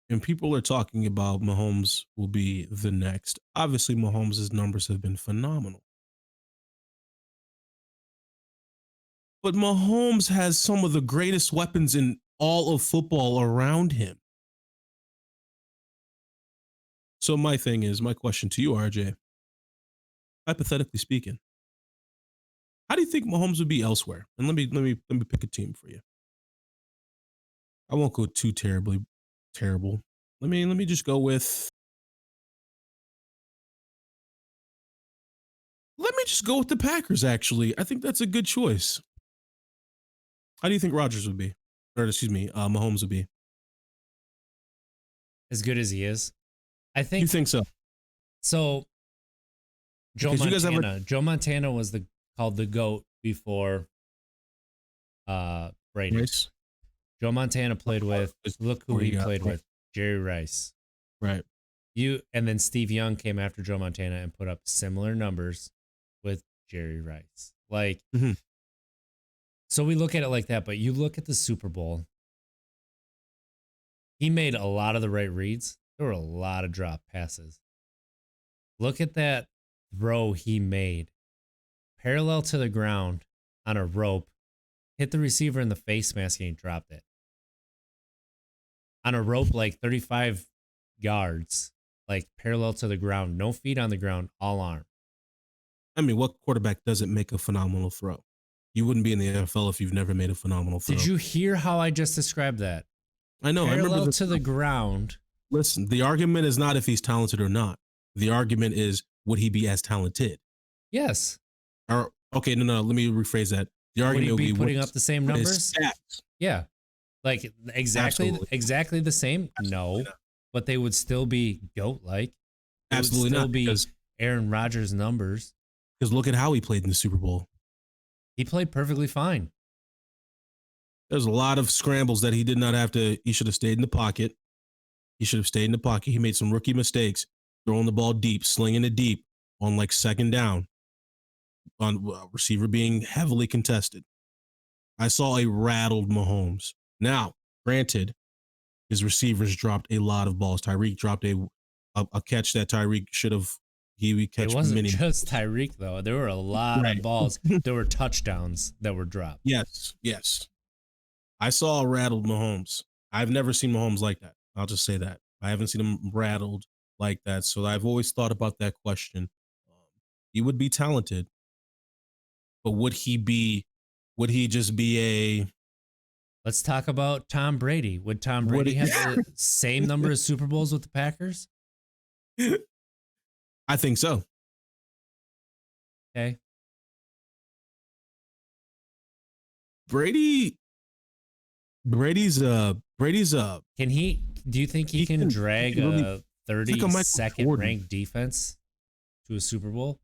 And people are talking about Mahomes will be the next. Obviously, Mahomes' numbers have been phenomenal. But Mahomes has some of the greatest weapons in all of football around him. So my question to you, RJ, hypothetically speaking, how do you think Mahomes would be elsewhere? And let me pick a team for you. I won't go too terrible. Let me just go with. Let me just go with the Packers. Actually, I think that's a good choice. How do you think Rodgers would be, or excuse me, Mahomes would be? As good as he is, I think. You think so? So, Joe Montana was called the GOAT before Brady. Rice? Joe Montana played with, look who he played with, Jerry Rice. Right. And then Steve Young came after Joe Montana and put up similar numbers with Jerry Rice. Like, so we look at it like that, but you look at the Super Bowl, he made a lot of the right reads. There were a lot of drop passes. Look at that throw he made. Parallel to the ground on a rope, hit the receiver in the face mask and he dropped it. On a rope like 35 yards, like parallel to the ground, no feet on the ground, all arm. I mean, what quarterback doesn't make a phenomenal throw? You wouldn't be in the NFL if you've never made a phenomenal throw. Did you hear how I just described that? I know. Parallel I remember to the ground. Listen, the argument is not if he's talented or not. The argument is, would he be as talented? Yes. Or okay, no. Let me rephrase that. The argument would he be putting up the same numbers? Yeah. Like exactly the same? No. But they would still be GOAT-like. Absolutely not. Because Aaron Rodgers numbers. Because look at how he played in the Super Bowl. He played perfectly fine. There's a lot of scrambles that he did not have to. He should have stayed in the pocket. He made some rookie mistakes. throwing the ball deep, slinging it deep on like second down, on receiver being heavily contested. I saw a rattled Mahomes. Now, granted, his receivers dropped a lot of balls. Tyreek dropped a catch that Tyreek should have. He would It catch wasn't many. just Tyreek though. There were a lot Right. of balls. There were touchdowns that were dropped. Yes, yes. I saw a rattled Mahomes. I've never seen Mahomes like that. I'll just say that. I haven't seen him rattled like that. So I've always thought about that question. He would be talented, but would he just be Let's talk about Tom Brady. Would Tom Would Brady he- have the same number of Super Bowls with the Packers? I think so. Okay. Brady's Can he? Do you think he can drag he can really- a like a Michael 32nd Jordan. ranked defense to a Super Bowl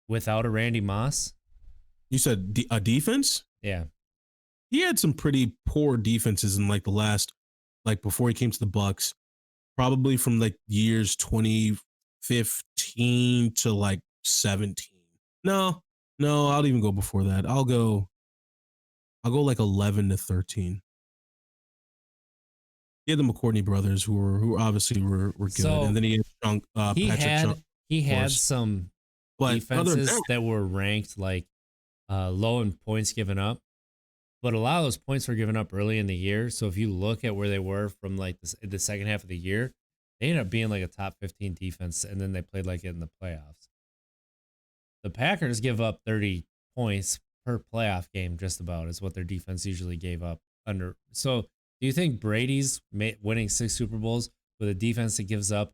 without a Randy Moss? You said a defense? Yeah. He had some pretty poor defenses in like the last, like before he came to the Bucks, probably from like years 2015 to like 17. No, I'll even go before that. I'll go like 11 to 13. He had the McCourtney brothers who obviously were good, So, and then he had He had course. some but other than defenses that were ranked like low in points given up, but a lot of those points were given up early in the year. So if you look at where they were from like the second half of the year, they ended up being like a top 15 defense, and then they played like it in the playoffs. The Packers give up 30 points per playoff game, just about, is what their defense usually gave up under. So do you think Brady's winning 6 Super Bowls with a defense that gives up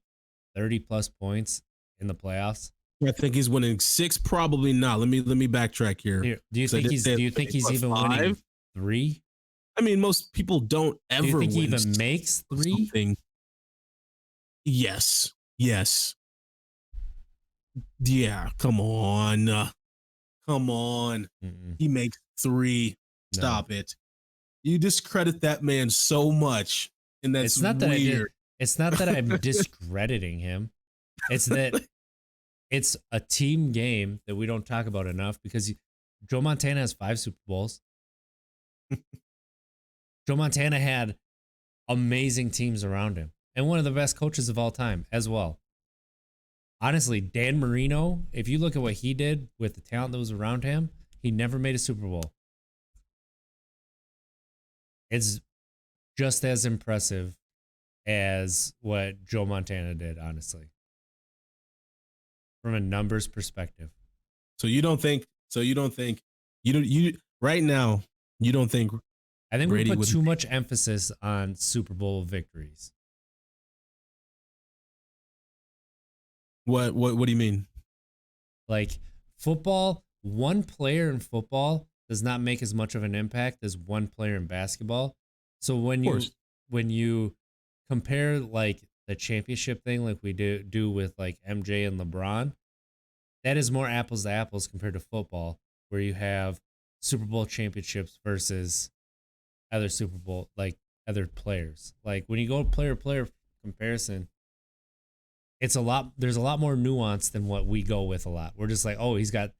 30 plus points in the playoffs? I think he's winning 6. Probably not. Let me backtrack here. Do you think he's even winning 3? I mean, most people don't ever. Do you think he win even makes 3? something. Yes. Yeah. Come on. Mm-mm. He makes 3. No. Stop it. You discredit that man so much, and that's It's not that weird. It's not that I'm discrediting him. It's that it's a team game that we don't talk about enough, because Joe Montana has 5 Super Bowls. Joe Montana had amazing teams around him and one of the best coaches of all time as well. Honestly, Dan Marino, if you look at what he did with the talent that was around him, he never made a Super Bowl. It's just as impressive as what Joe Montana did, honestly, from a numbers perspective. You right now, you don't think I think Brady we put would- too much emphasis on Super Bowl victories. what do you mean? Like football, one player in football does not make as much of an impact as one player in basketball. So when you compare like the championship thing, like we do with like MJ and LeBron, that is more apples to apples compared to football, where you have Super Bowl championships versus other Super Bowl, like other players. Like when you go player comparison, there's a lot more nuance than what we go with a lot. We're just like, oh, he's got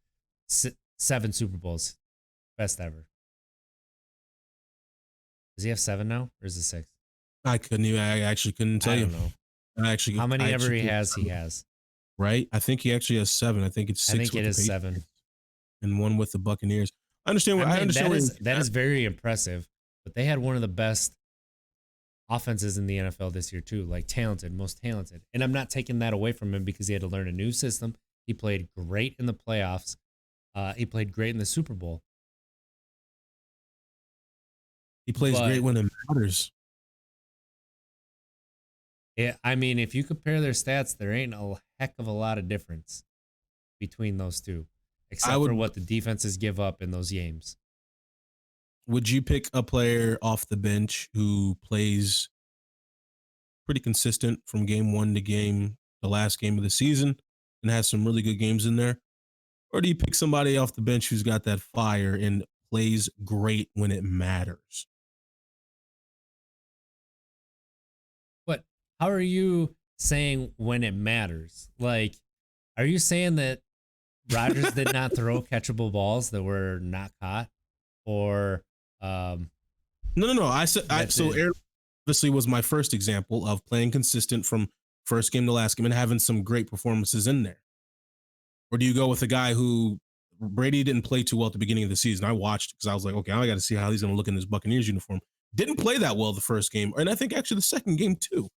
7 Super Bowls, best ever. Does he have 7 now, or is it 6? I actually couldn't tell I you. don't know. How many ever he has. Right? I think he actually has 7. I think it's 6. I think with it the is 7. and 1 with the Buccaneers. I understand. I understand. that is very impressive. But they had one of the best offenses in the NFL this year too, like most talented. And I'm not taking that away from him because he had to learn a new system. He played great in the playoffs. He played great in the Super Bowl. He plays great when it matters. Yeah, I mean, if you compare their stats, there ain't a heck of a lot of difference between those two, except for what the defenses give up in those games. Would you pick a player off the bench who plays pretty consistent from game 1 to the last game of the season, and has some really good games in there? Or do you pick somebody off the bench who's got that fire and plays great when it matters? how are you saying when it matters? Like, are you saying that Rodgers did not throw catchable balls that were not caught, or No. I said that's so. it? Aaron obviously was my first example of playing consistent from first game to last game and having some great performances in there. Or do you go with a guy who Brady didn't play too well at the beginning of the season? I watched because I was like, okay, I got to see how he's going to look in this Buccaneers uniform. Didn't play that well the first game, and I think actually the second game too.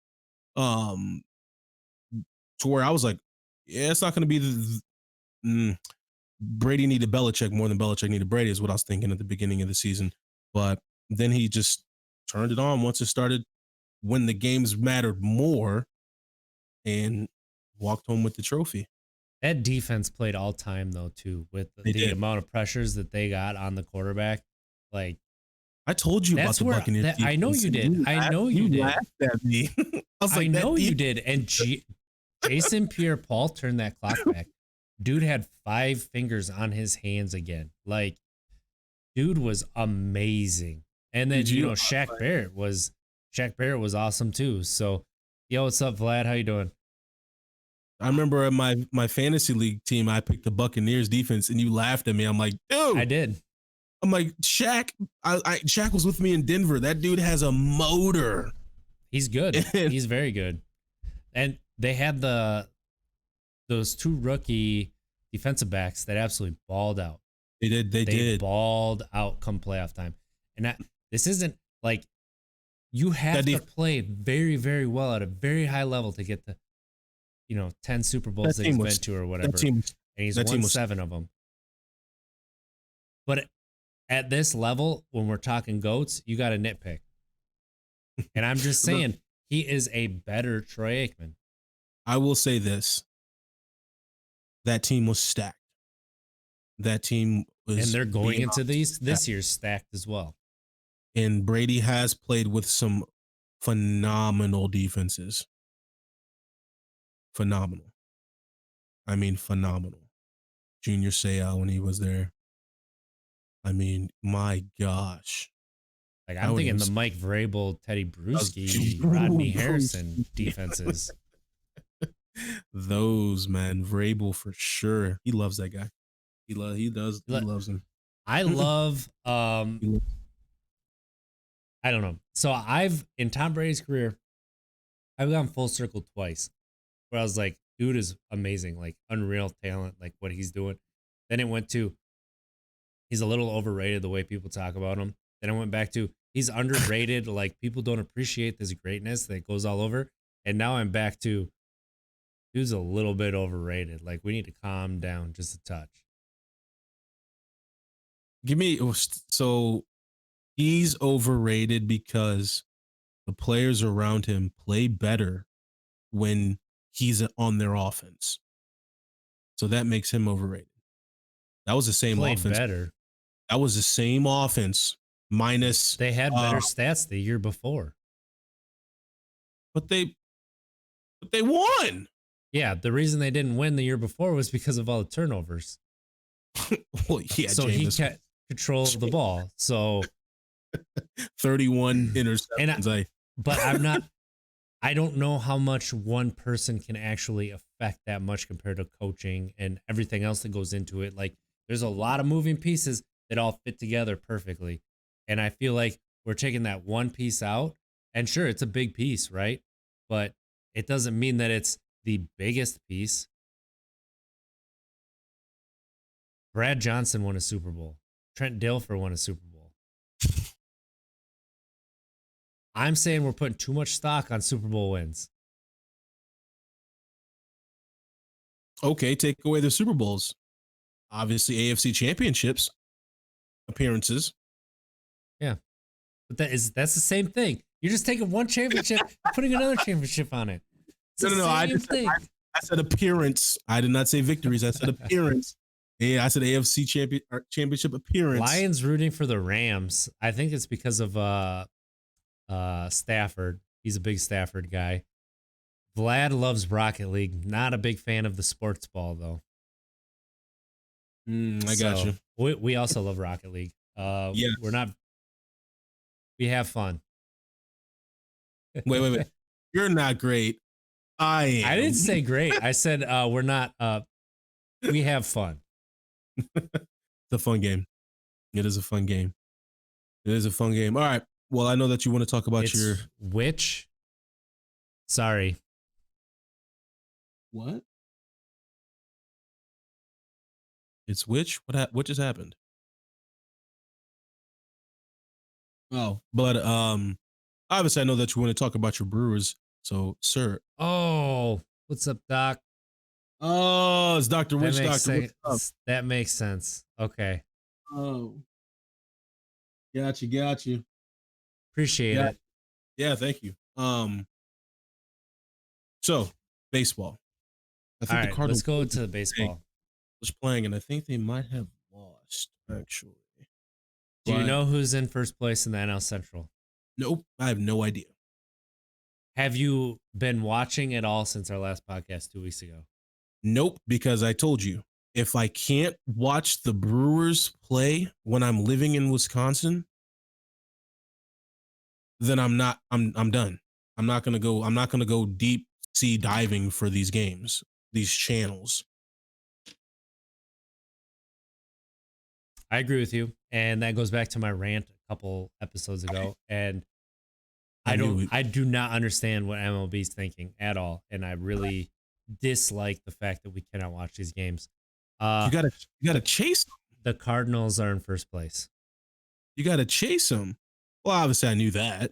Um, to where I was like, yeah, it's not going to be Brady needed Belichick more than Belichick needed Brady is what I was thinking at the beginning of the season. But then he just turned it on once it started when the games mattered more and walked home with the trophy. That defense played all time though too, with the amount of pressures that they got on the quarterback. Like, I told you about the Buccaneers. I know you did. I know you did. Laughed at me. I was like, I know you did. And Jason Pierre-Paul turned that clock back. Dude had 5 fingers on his hands again. Like, dude was amazing. And then Shaq Barrett was awesome too. So, yo, what's up, Vlad? How you doing? I remember in my fantasy league team, I picked the Buccaneers defense, and you laughed at me. I'm like, dude, I did. I'm like, Shaq. Shaq was with me in Denver. That dude has a motor. He's good. He's very good. And they had those 2 rookie defensive backs that absolutely balled out. They did. They did. Balled out come playoff time. And this isn't like you have to play very, very well at a very high level to get the 10 Super Bowls that he's been to or whatever. And he's won 7 of them. But at this level, when we're talking GOATs, you got to nitpick. And I'm just saying, he is a better Troy Aikman. I will say this. That team was stacked. That team was... And they're going into this year's stacked as well. And Brady has played with some phenomenal defenses. Phenomenal. I mean, phenomenal. Junior Seau when he was there. I mean, my gosh. Like, I'm thinking the Mike Vrabel, Teddy Bruschi, Rodney Harrison defenses. Those, man. Vrabel for sure. He loves that guy. He loves him. I love I don't know. So in Tom Brady's career, I've gone full circle twice. Where I was like, dude is amazing, like unreal talent, like what he's doing. Then it went to, he's a little overrated the way people talk about him. Then I went back to, he's underrated, like people don't appreciate this greatness that goes all over. And now I'm back to, dude's a little bit overrated. Like we need to calm down just a touch. So he's overrated because the players around him play better when he's on their offense. So that makes him overrated. That was the same offense. Better. That was the same offense minus... They had better stats the year before. But they won. Yeah, the reason they didn't win the year before was because of all the turnovers. Well, yeah, so James. He can't control the ball. So 31 interceptions. But I don't know how much one person can actually affect that much compared to coaching and everything else that goes into it. Like there's a lot of moving pieces that all fit together perfectly. And I feel like we're taking that one piece out, and sure, it's a big piece, right? But it doesn't mean that it's the biggest piece. Brad Johnson won a Super Bowl. Trent Dilfer won a Super Bowl. I'm saying we're putting too much stock on Super Bowl wins. Okay, take away the Super Bowls. Obviously, AFC championships appearances. Yeah, but that's the same thing. You're just taking one championship, putting another championship on it. No. I said appearance. I did not say victories. I said appearance. Yeah, I said AFC championship appearance. Lions rooting for the Rams. I think it's because of Stafford. He's a big Stafford guy. Vlad loves Rocket League. Not a big fan of the sports ball though. I got you. We also love Rocket League. Yeah, we have fun. Wait. You're not great. I am. I didn't say great. I said we're not. We have fun. It's a fun game. It is a fun game. It is a fun game. All right. Well, I know that you want to talk about It's your which. Sorry. what? It's which? What just happened? Oh, but obviously I know that you want to talk about your Brewers. So, sir. Oh, what's up, Doc? Oh, it's Dr. That Witch makes Doctor. What's up? sense. That makes sense. Okay, Oh, got you. appreciate Yeah, it. yeah, thank you. So baseball. I All think the right, Cardinals let's go to the baseball. was playing, and I think they might have lost actually. Do you But know who's in first place in the NL Central? nope, I have no idea. Have you been watching at all since our last podcast 2 weeks ago? Nope, because I told you if I can't watch the Brewers play when I'm living in Wisconsin, then I'm done. I'm not gonna go deep sea diving for these games, these channels. I agree with you, and that goes back to my rant a couple episodes ago. And I do not understand what MLB is thinking at all, and I really dislike the fact that we cannot watch these games. You gotta chase them. The Cardinals are in first place, You gotta chase them. Well, obviously I knew that.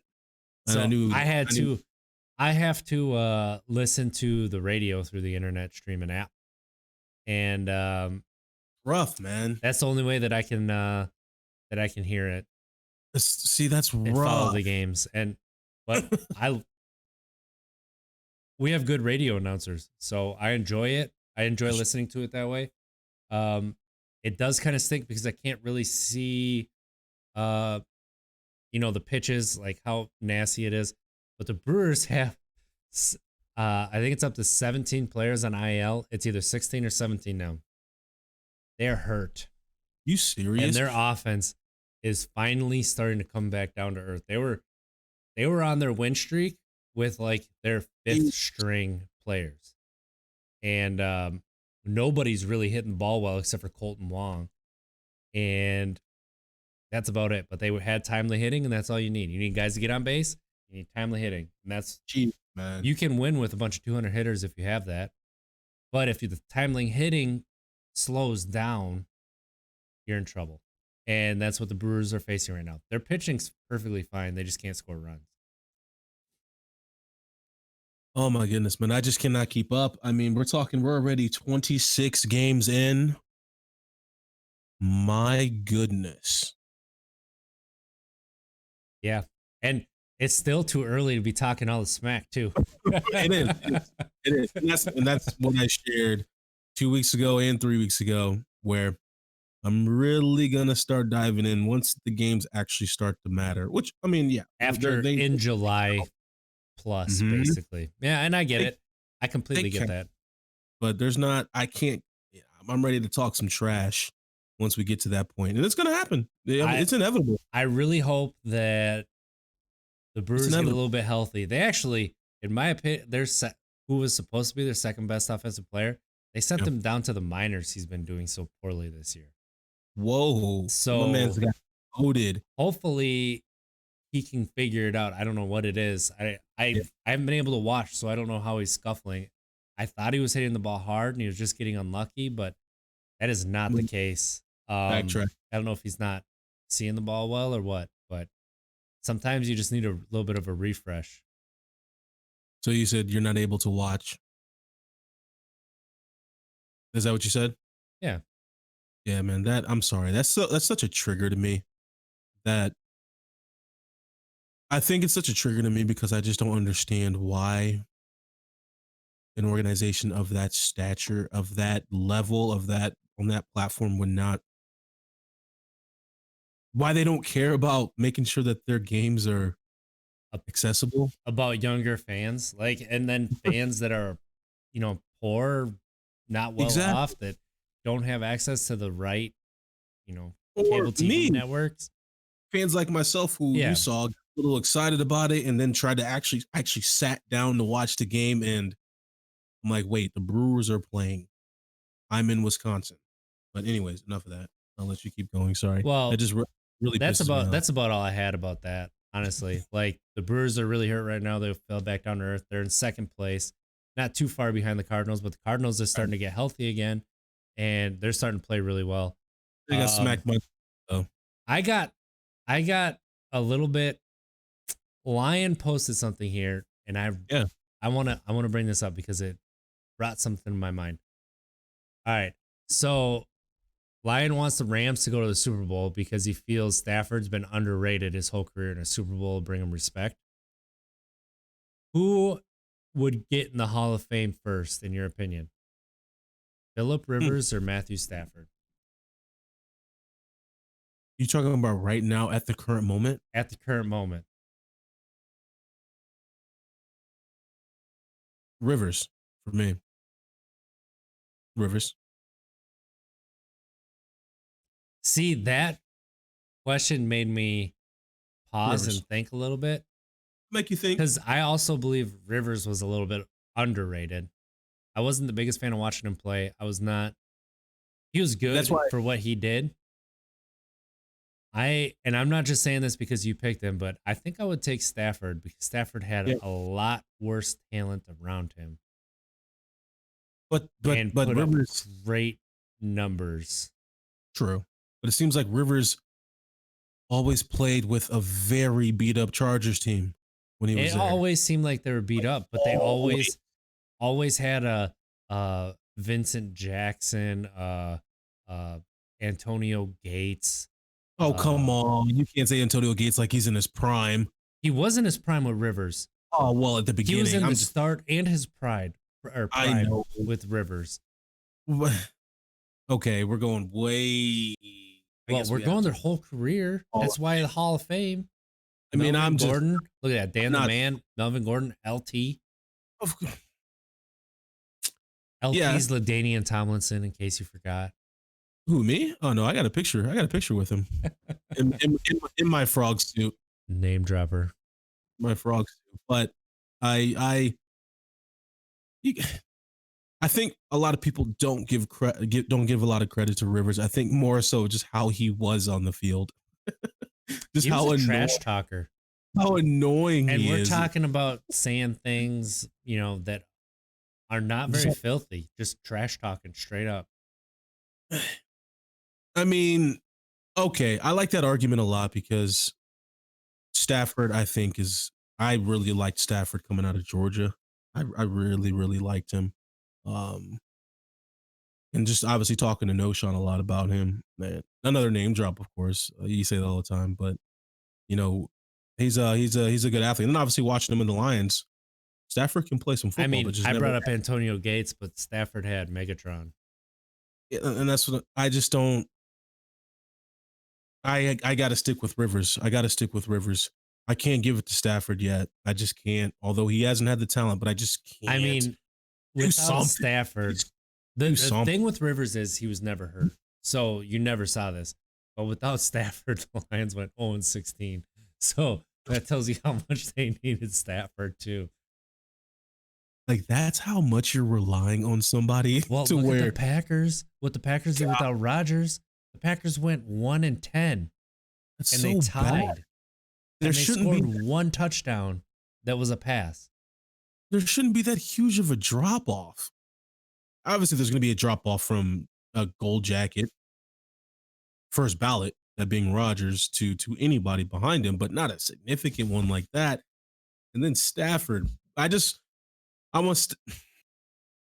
And so I knew I have to listen to the radio through the internet streaming app, and rough, man. that's the only way that I can hear it See, that's and follow rough. the games. But we have good radio announcers, so I enjoy it. I enjoy listening to it that way. It does kind of stink because I can't really see, the pitches, like how nasty it is. But the Brewers have, I think it's up to 17 players on IL. It's either 16 or 17 now. They're hurt. You serious? And their offense is finally starting to come back down to earth. They were on their win streak with like their fifth string players. And nobody's really hitting the ball well except for Colton Wong. And that's about it. But they had timely hitting, and that's all you need. You need guys to get on base. You need timely hitting. And that's cheap, man. You can win with a bunch of 200 hitters if you have that. But if the timely hitting slows down, you're in trouble. And that's what the Brewers are facing right now. Their pitching's perfectly fine. They just can't score runs. Oh my goodness, man. I just cannot keep up. I mean, we're already 26 games in. My goodness. Yeah. And it's still too early to be talking all the smack, too. It is. And that's what I shared 2 weeks ago and 3 weeks ago, where I'm really going to start diving in once the games actually start to matter, which, I mean, yeah. After in July plus, basically. Yeah, and I get it. I completely get that. But I'm ready to talk some trash once we get to that point. And it's going to happen. It's inevitable. I really hope that the Brewers get a little bit healthy. They actually, in my opinion, who was supposed to be their second best offensive player, they sent him down to the minors. He's been doing so poorly this year. Whoa. So my man's got loaded. Hopefully he can figure it out. I don't know what it is. I haven't been able to watch, so I don't know how he's scuffling. I thought he was hitting the ball hard and he was just getting unlucky, but that is not the case. I don't know if he's not seeing the ball well or what, but sometimes you just need a little bit of a refresh. So you said you're not able to watch. Is that what you said? Yeah. Yeah, man. I'm sorry. That's such a trigger to me. That I think it's such a trigger to me because I just don't understand why an organization of that stature, of that level, of that on that platform would not. Why they don't care about making sure that their games are accessible about younger fans, and then fans that are, poor, not well off, that don't have access to the right, cable TV networks. Fans like myself who you saw little excited about it, and then tried to actually sat down to watch the game, and I'm like, wait, the Brewers are playing. I'm in Wisconsin. But anyways, enough of that. I'll let you keep going. Sorry. That Well, just really that's pisses me about off. that's about all I had about that. Honestly, like the Brewers are really hurt right now. They fell back down to earth. They're in second place, not too far behind the Cardinals, but the Cardinals are starting to get healthy again, and they're starting to play really well. They got smacked by though. I got I got a little bit. Lion posted something here, and Yeah. I wanna bring this up because it brought something to my mind. All right, so Lion wants the Rams to go to the Super Bowl because he feels Stafford's been underrated his whole career, in a Super Bowl will bring him respect. Who would get in the Hall of Fame first, in your opinion? Phillip Hmm. Rivers or Matthew Stafford? You talking about right now at the current moment? At the current moment. Rivers for me. Rivers. See, that question made me pause Rivers. and think a little bit Make you think. because I also believe Rivers was a little bit underrated. I wasn't the biggest fan of watching him play. I was not. He was That's good why. for what he did. I'm not just saying this because you picked him, but I think I would take Stafford because Stafford had Yeah. a lot worse talent around him But and but put up Rivers. great numbers. True. But it seems like Rivers always played with a very beat up Chargers team when he was It there. always seemed like they were beat up, but they Always. always had a Vincent Jackson, Antonio Gates. Oh, come Uh, on. You can't say Antonio Gates like he's in his prime. he was in his prime with Rivers. Oh, well, at the He was beginning. in the start and his I prime know. with Rivers. Okay, we're going way. I Well, guess we're we have going to. their whole career. Hall That's of why the Fame. Hall of Fame. I mean, Melvin I'm just Gordon. Look at that. Dan the not. Man. Melvin Gordon. LT. Of, yeah. LT's LaDainian Tomlinson, in case you forgot. Who, me? Oh, no, I got a picture. I got a picture with him in my frog suit. Name dropper. My frog suit. But I, I, I think a lot of people don't don't give a lot of credit to Rivers. I think more so just how he was on the field, just He was how a annoying, trash talker. And he we're is. talking about saying things, that are not very Just- filthy. Just trash talking straight up. I mean, okay, I like that argument a lot because Stafford, I think, I really liked Stafford coming out of Georgia. I really, really liked him. Um, and just obviously talking to Noshawn a lot about him. Man, another name drop, of course. You say that all the time, but you know, he's a good athlete. And then obviously watching him in the Lions, Stafford can play some I football, but mean, just I never. brought up Antonio Gates, but Stafford had Megatron. And that's what I just don't. I got to stick with Rivers. I got to stick with Rivers. I can't give it to Stafford yet. I just can't. Although he hasn't had the talent, but I just can't. I mean, do without something. Stafford, Do the something. thing with Rivers is he was never hurt. So you never saw this. But without Stafford, the Lions went 0-16. So that tells you how much they needed Stafford too. Like that's how much you're relying on somebody Well, to look at where the Packers. What the Packers did without Rodgers, the Packers went 1-10 that's and so they tied. bad. There And they shouldn't scored be one touchdown that was a pass. there shouldn't be that huge of a drop off. Obviously, there's going to be a drop off from a gold jacket, first ballot, that being Rodgers to anybody behind him, but not a significant one like that. And then Stafford, I want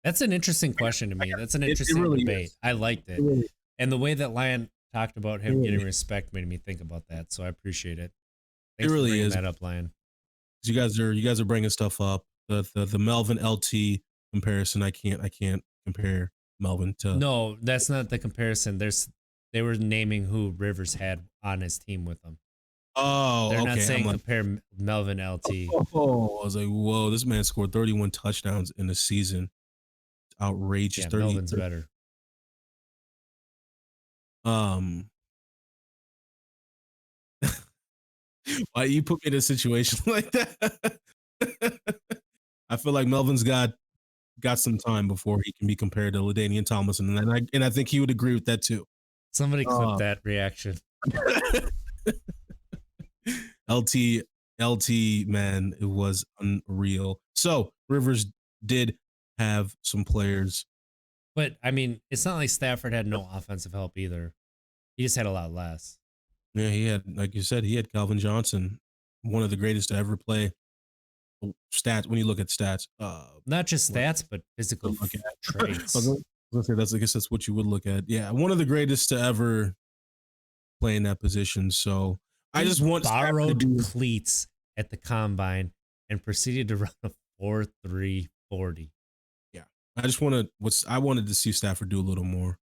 That's an interesting question to me. That's an it interesting really debate. is. I liked it. It really, And the way that Lion talked about him really getting is. respect made me think about that. So I appreciate it. It Thanks for really bringing is. that up, Lion. You guys are bringing stuff up. The Melvin LT comparison, I can't compare Melvin to. No, that's not the comparison. They were naming who Rivers had on his team with him. Oh, They're okay. not saying I'm like, compare Melvin LT. oh, I was like, whoa, this man scored 31 touchdowns in a season. Outrageous. Yeah, 30. Melvin's better. Um, Why you put me in a situation like that? I feel like Melvin's got some time before he can be compared to LaDainian Tomlinson, and I think he would agree with that too. Somebody clip Uh, that reaction. LT LT man, it was unreal. So Rivers did have some players. But I mean, it's not like Stafford had no offensive help either. He just had a lot less. Yeah, he had, like you said, he had Calvin Johnson, one of the greatest to ever play. Stats when you look at stats, Not just what stats, but physical look at. traits. I was gonna say that's, I guess that's what you would look at. Yeah, one of the greatest to ever play in that position. So I He just want Stafford to borrowed be. cleats at the combine and proceeded to run a 4.340. Yeah, I just want to. I wanted to see Stafford do a little more,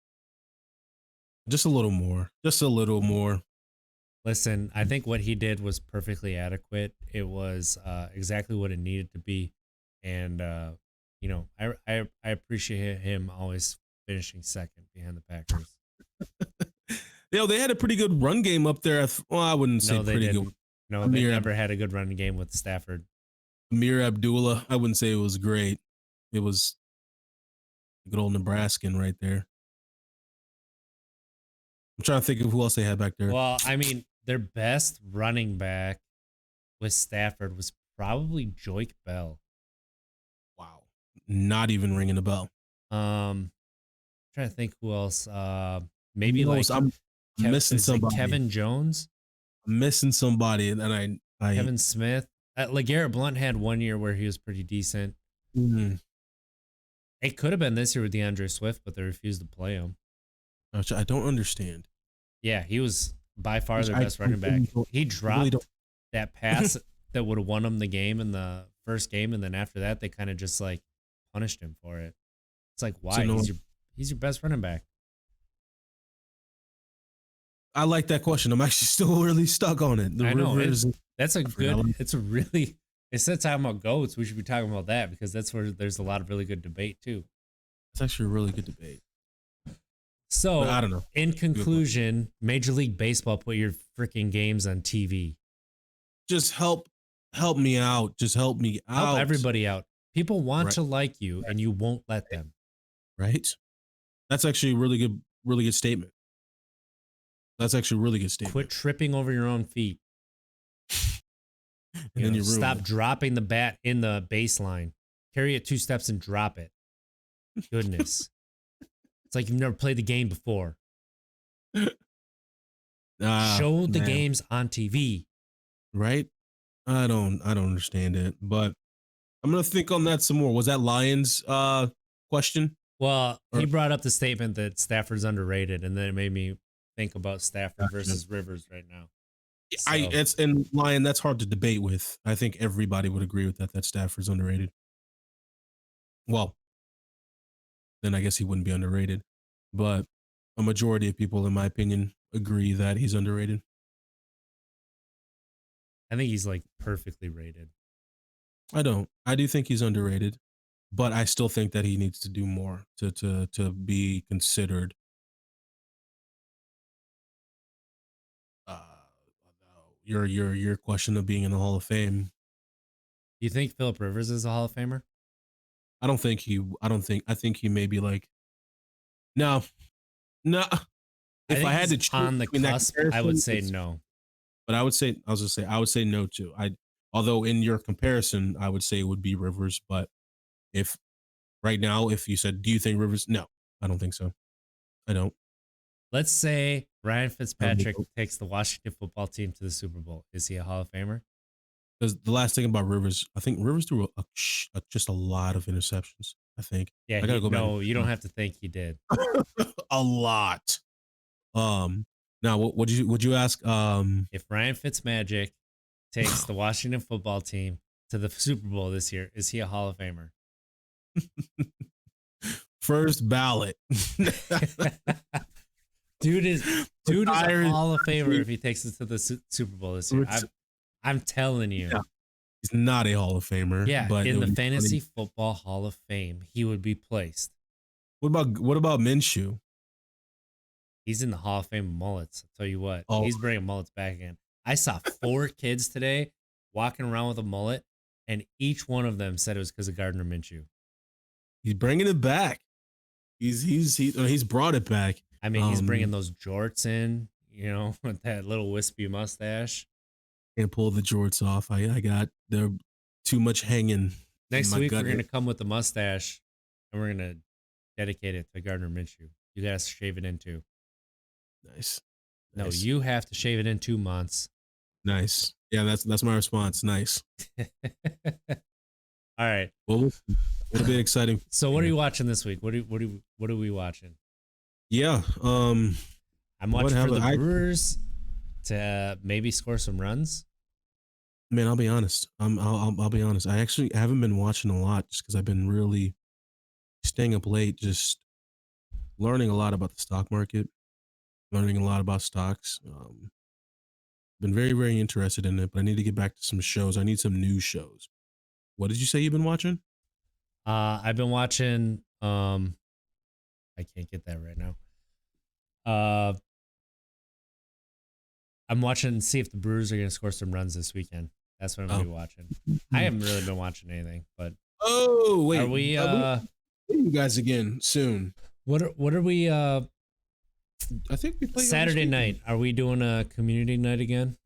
just a little more, just a little more. Listen, I think what he did was perfectly adequate. It was exactly what it needed to be, and you know, I appreciate him always finishing second behind the Packers. They had a pretty good run game up there. Well, I wouldn't say No, they pretty didn't. good. No, they Amir, never had a good running game with Stafford. Amir Abdullah, I wouldn't say it was great. It was good old Nebraskan right there. I'm trying to think of who else they had back there. Well, I mean, their best running back with Stafford was probably Joik Bell. Wow, not even ringing a bell. Trying to think who else. Maybe like I'm missing somebody. Kevin Jones. I'm missing somebody, and I Kevin Smith. LeGarrette Blount had 1 year where he was pretty decent. mm, It could have been this year with DeAndre Swift, but they refused to play him. which I don't understand. Yeah, he was by far Which their I best running back. He dropped don't. that pass that would have won him the game in the first game, and then after that, they kind of just like punished him for it. It's like, why? no- He's your best running back. I like that question. I'm actually still really stuck on it. The I know. Rivers. That's a forgot good. what- It's a really. Instead of talking about goats, we should be talking about that because that's where there's a lot of really good debate too. It's actually a really good debate. So But I don't know. in conclusion, Major League Baseball put your freaking games on TV. Just help me out. Just help me out. Help everybody out. People want Right. to like you, and you won't let them. Right? That's actually a really good statement. That's actually a really good statement. Quit tripping over your own feet. And then you ruin Stop it. dropping the bat in the baseline. Carry it 2 steps and drop it. Goodness. It's like you've never played the game before. Show the Man. games on TV. Right? I don't understand it, but I'm gonna think on that some more. Was that Lions question? Well, he Or- brought up the statement that Stafford's underrated, and then it made me think about Stafford Gotcha. versus Rivers right now. It's and Lion, that's hard to debate with. I think everybody would agree with that Stafford's underrated. Well, then I guess he wouldn't be underrated. But a majority of people, in my opinion, agree that he's underrated. I think he's like perfectly rated. I don't. I do think he's underrated, but I still think that he needs to do more to be considered. Your question of being in the Hall of Fame. You think Philip Rivers is a Hall of Famer? I don't think he. I think he may be like. No. If I had to choose on the between that cusp, I comparison, would say it's- no. But I was gonna say I would say no too. Although in your comparison, I would say it would be Rivers. But if right now, if you said, do you think Rivers? No, I don't think so. I don't. Let's say Ryan Fitzpatrick takes the Washington football team to the Super Bowl. Is he a Hall of Famer? Because the last thing about Rivers, I think Rivers threw just a lot of interceptions. I think. Yeah, I gotta go back. no, you don't have to think he did. A lot. Now would you ask? If Ryan Fitzmagic takes the Washington football team to the Super Bowl this year, is he a Hall of Famer? First ballot. Dude is a Retired- Hall of Famer if he takes it to the Super Bowl this year. I'm telling you. Yeah. He's not a Hall of Famer. Yeah, but in it the would be Fantasy funny. Football Hall of Fame, he would be placed. What about Minshew? He's in the Hall of Fame of mullets. I'll tell you what. Oh. He's bringing mullets back again. I saw 4 kids today walking around with a mullet, and each one of them said it was because of Gardner Minshew. He's bringing it back. He's brought it back. I mean, he's bringing those jorts in, with that little wispy mustache. Can't pull the jorts off. I got there too much hanging. Next week, we're going to come with the mustache, and we're going to dedicate it to Gardner Minshew. You got to shave it in too. Nice. No, you have to shave it in 2 months. Nice. Yeah, that's my response. Nice. All right. Well, it'll be exciting. So, what are you watching this week? What are we watching? Yeah. I'm watching for the Brewers to maybe score some runs. Man, I'll be honest. I'll be honest. I actually haven't been watching a lot just because I've been really staying up late, just learning a lot about the stock market, learning a lot about stocks. Been very, very interested in it, but I need to get back to some shows. I need some new shows. What did you say you've been watching? I've been watching. I can't get that right now. I'm watching to see if the Brewers are going to score some runs this weekend. That's what I'm going to be watching. I haven't really been watching anything, but wait, are we? You guys again soon. What are we? I think we play Saturday night. Are we doing a community night again?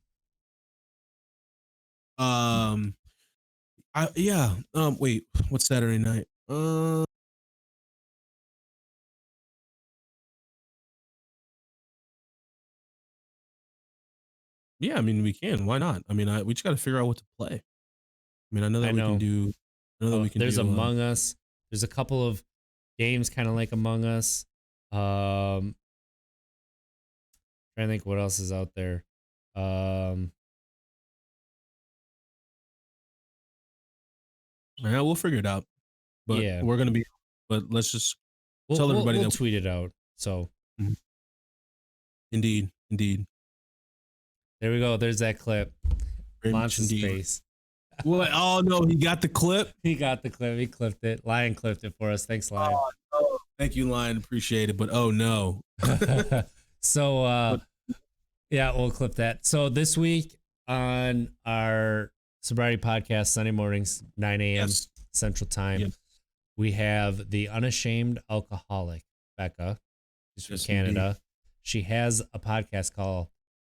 Yeah. Wait, what's Saturday night? Yeah, I mean we can. Why not? I mean, we just got to figure out what to play. I mean, I know that we can do. There's Among Us. There's a couple of games kind of like Among Us. Trying to think what else is out there. Yeah, we'll figure it out. But yeah, we're gonna be. But let's just tell everybody we'll tweet it out. So, indeed. There we go. There's that clip. Monster's face. What? Oh no, he got the clip. He got the clip. He clipped it. Lion clipped it for us. Thanks, Lion. Oh, thank you, Lion. Appreciate it. But oh no. So yeah, we'll clip that. So this week on our sobriety podcast, Sunday mornings, 9 a.m. Central Time, we have the Unashamed Alcoholic, Becca. She's from Canada. Indeed. She has a podcast called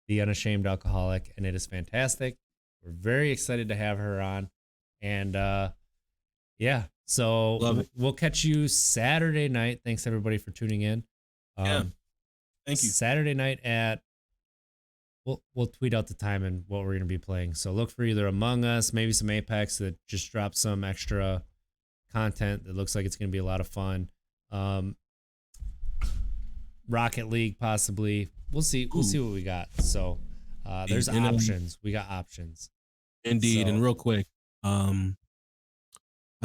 The Unashamed Alcoholic, and it is fantastic. We're very excited to have her on. And yeah, so we'll catch you Saturday night. Thanks everybody for tuning in. Thank you. Saturday night at we'll tweet out the time and what we're going to be playing. So look for either Among Us, maybe some Apex that just dropped some extra content that looks like it's going to be a lot of fun. Rocket League possibly. We'll see. We'll see what we got. So there's options. We got options. Indeed. So, and real quick, I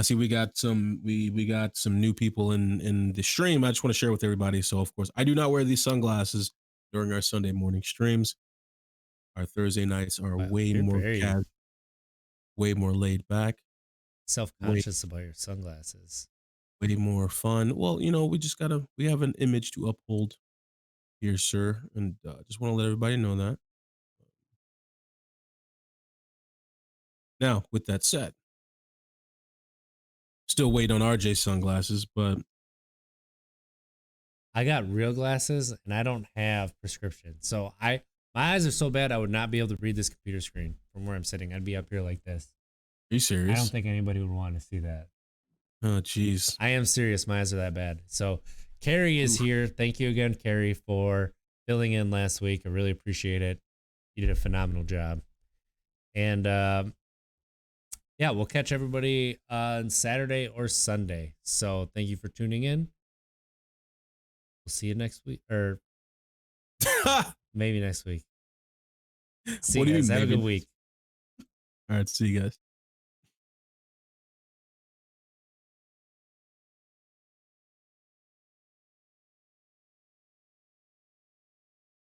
see we got some new people in the stream. I just want to share with everybody. So of course, I do not wear these sunglasses during our Sunday morning streams. Our Thursday nights are way more laid back. Self-conscious about your sunglasses. Way more fun. Well, we have an image to uphold here, sir, and just want to let everybody know that. Now, with that said, still waiting on RJ's sunglasses, but I got real glasses and I don't have prescription. So my eyes are so bad I would not be able to read this computer screen from where I'm sitting. I'd be up here like this. Are you serious? I don't think anybody would want to see that. Oh, jeez. I am serious. My eyes are that bad. So Carrie is here. Thank you again, Carrie, for filling in last week. I really appreciate it. You did a phenomenal job. And yeah, we'll catch everybody on Saturday or Sunday. So thank you for tuning in. We'll see you next week, or maybe next week. See you guys. Have a good week. All right. See you guys.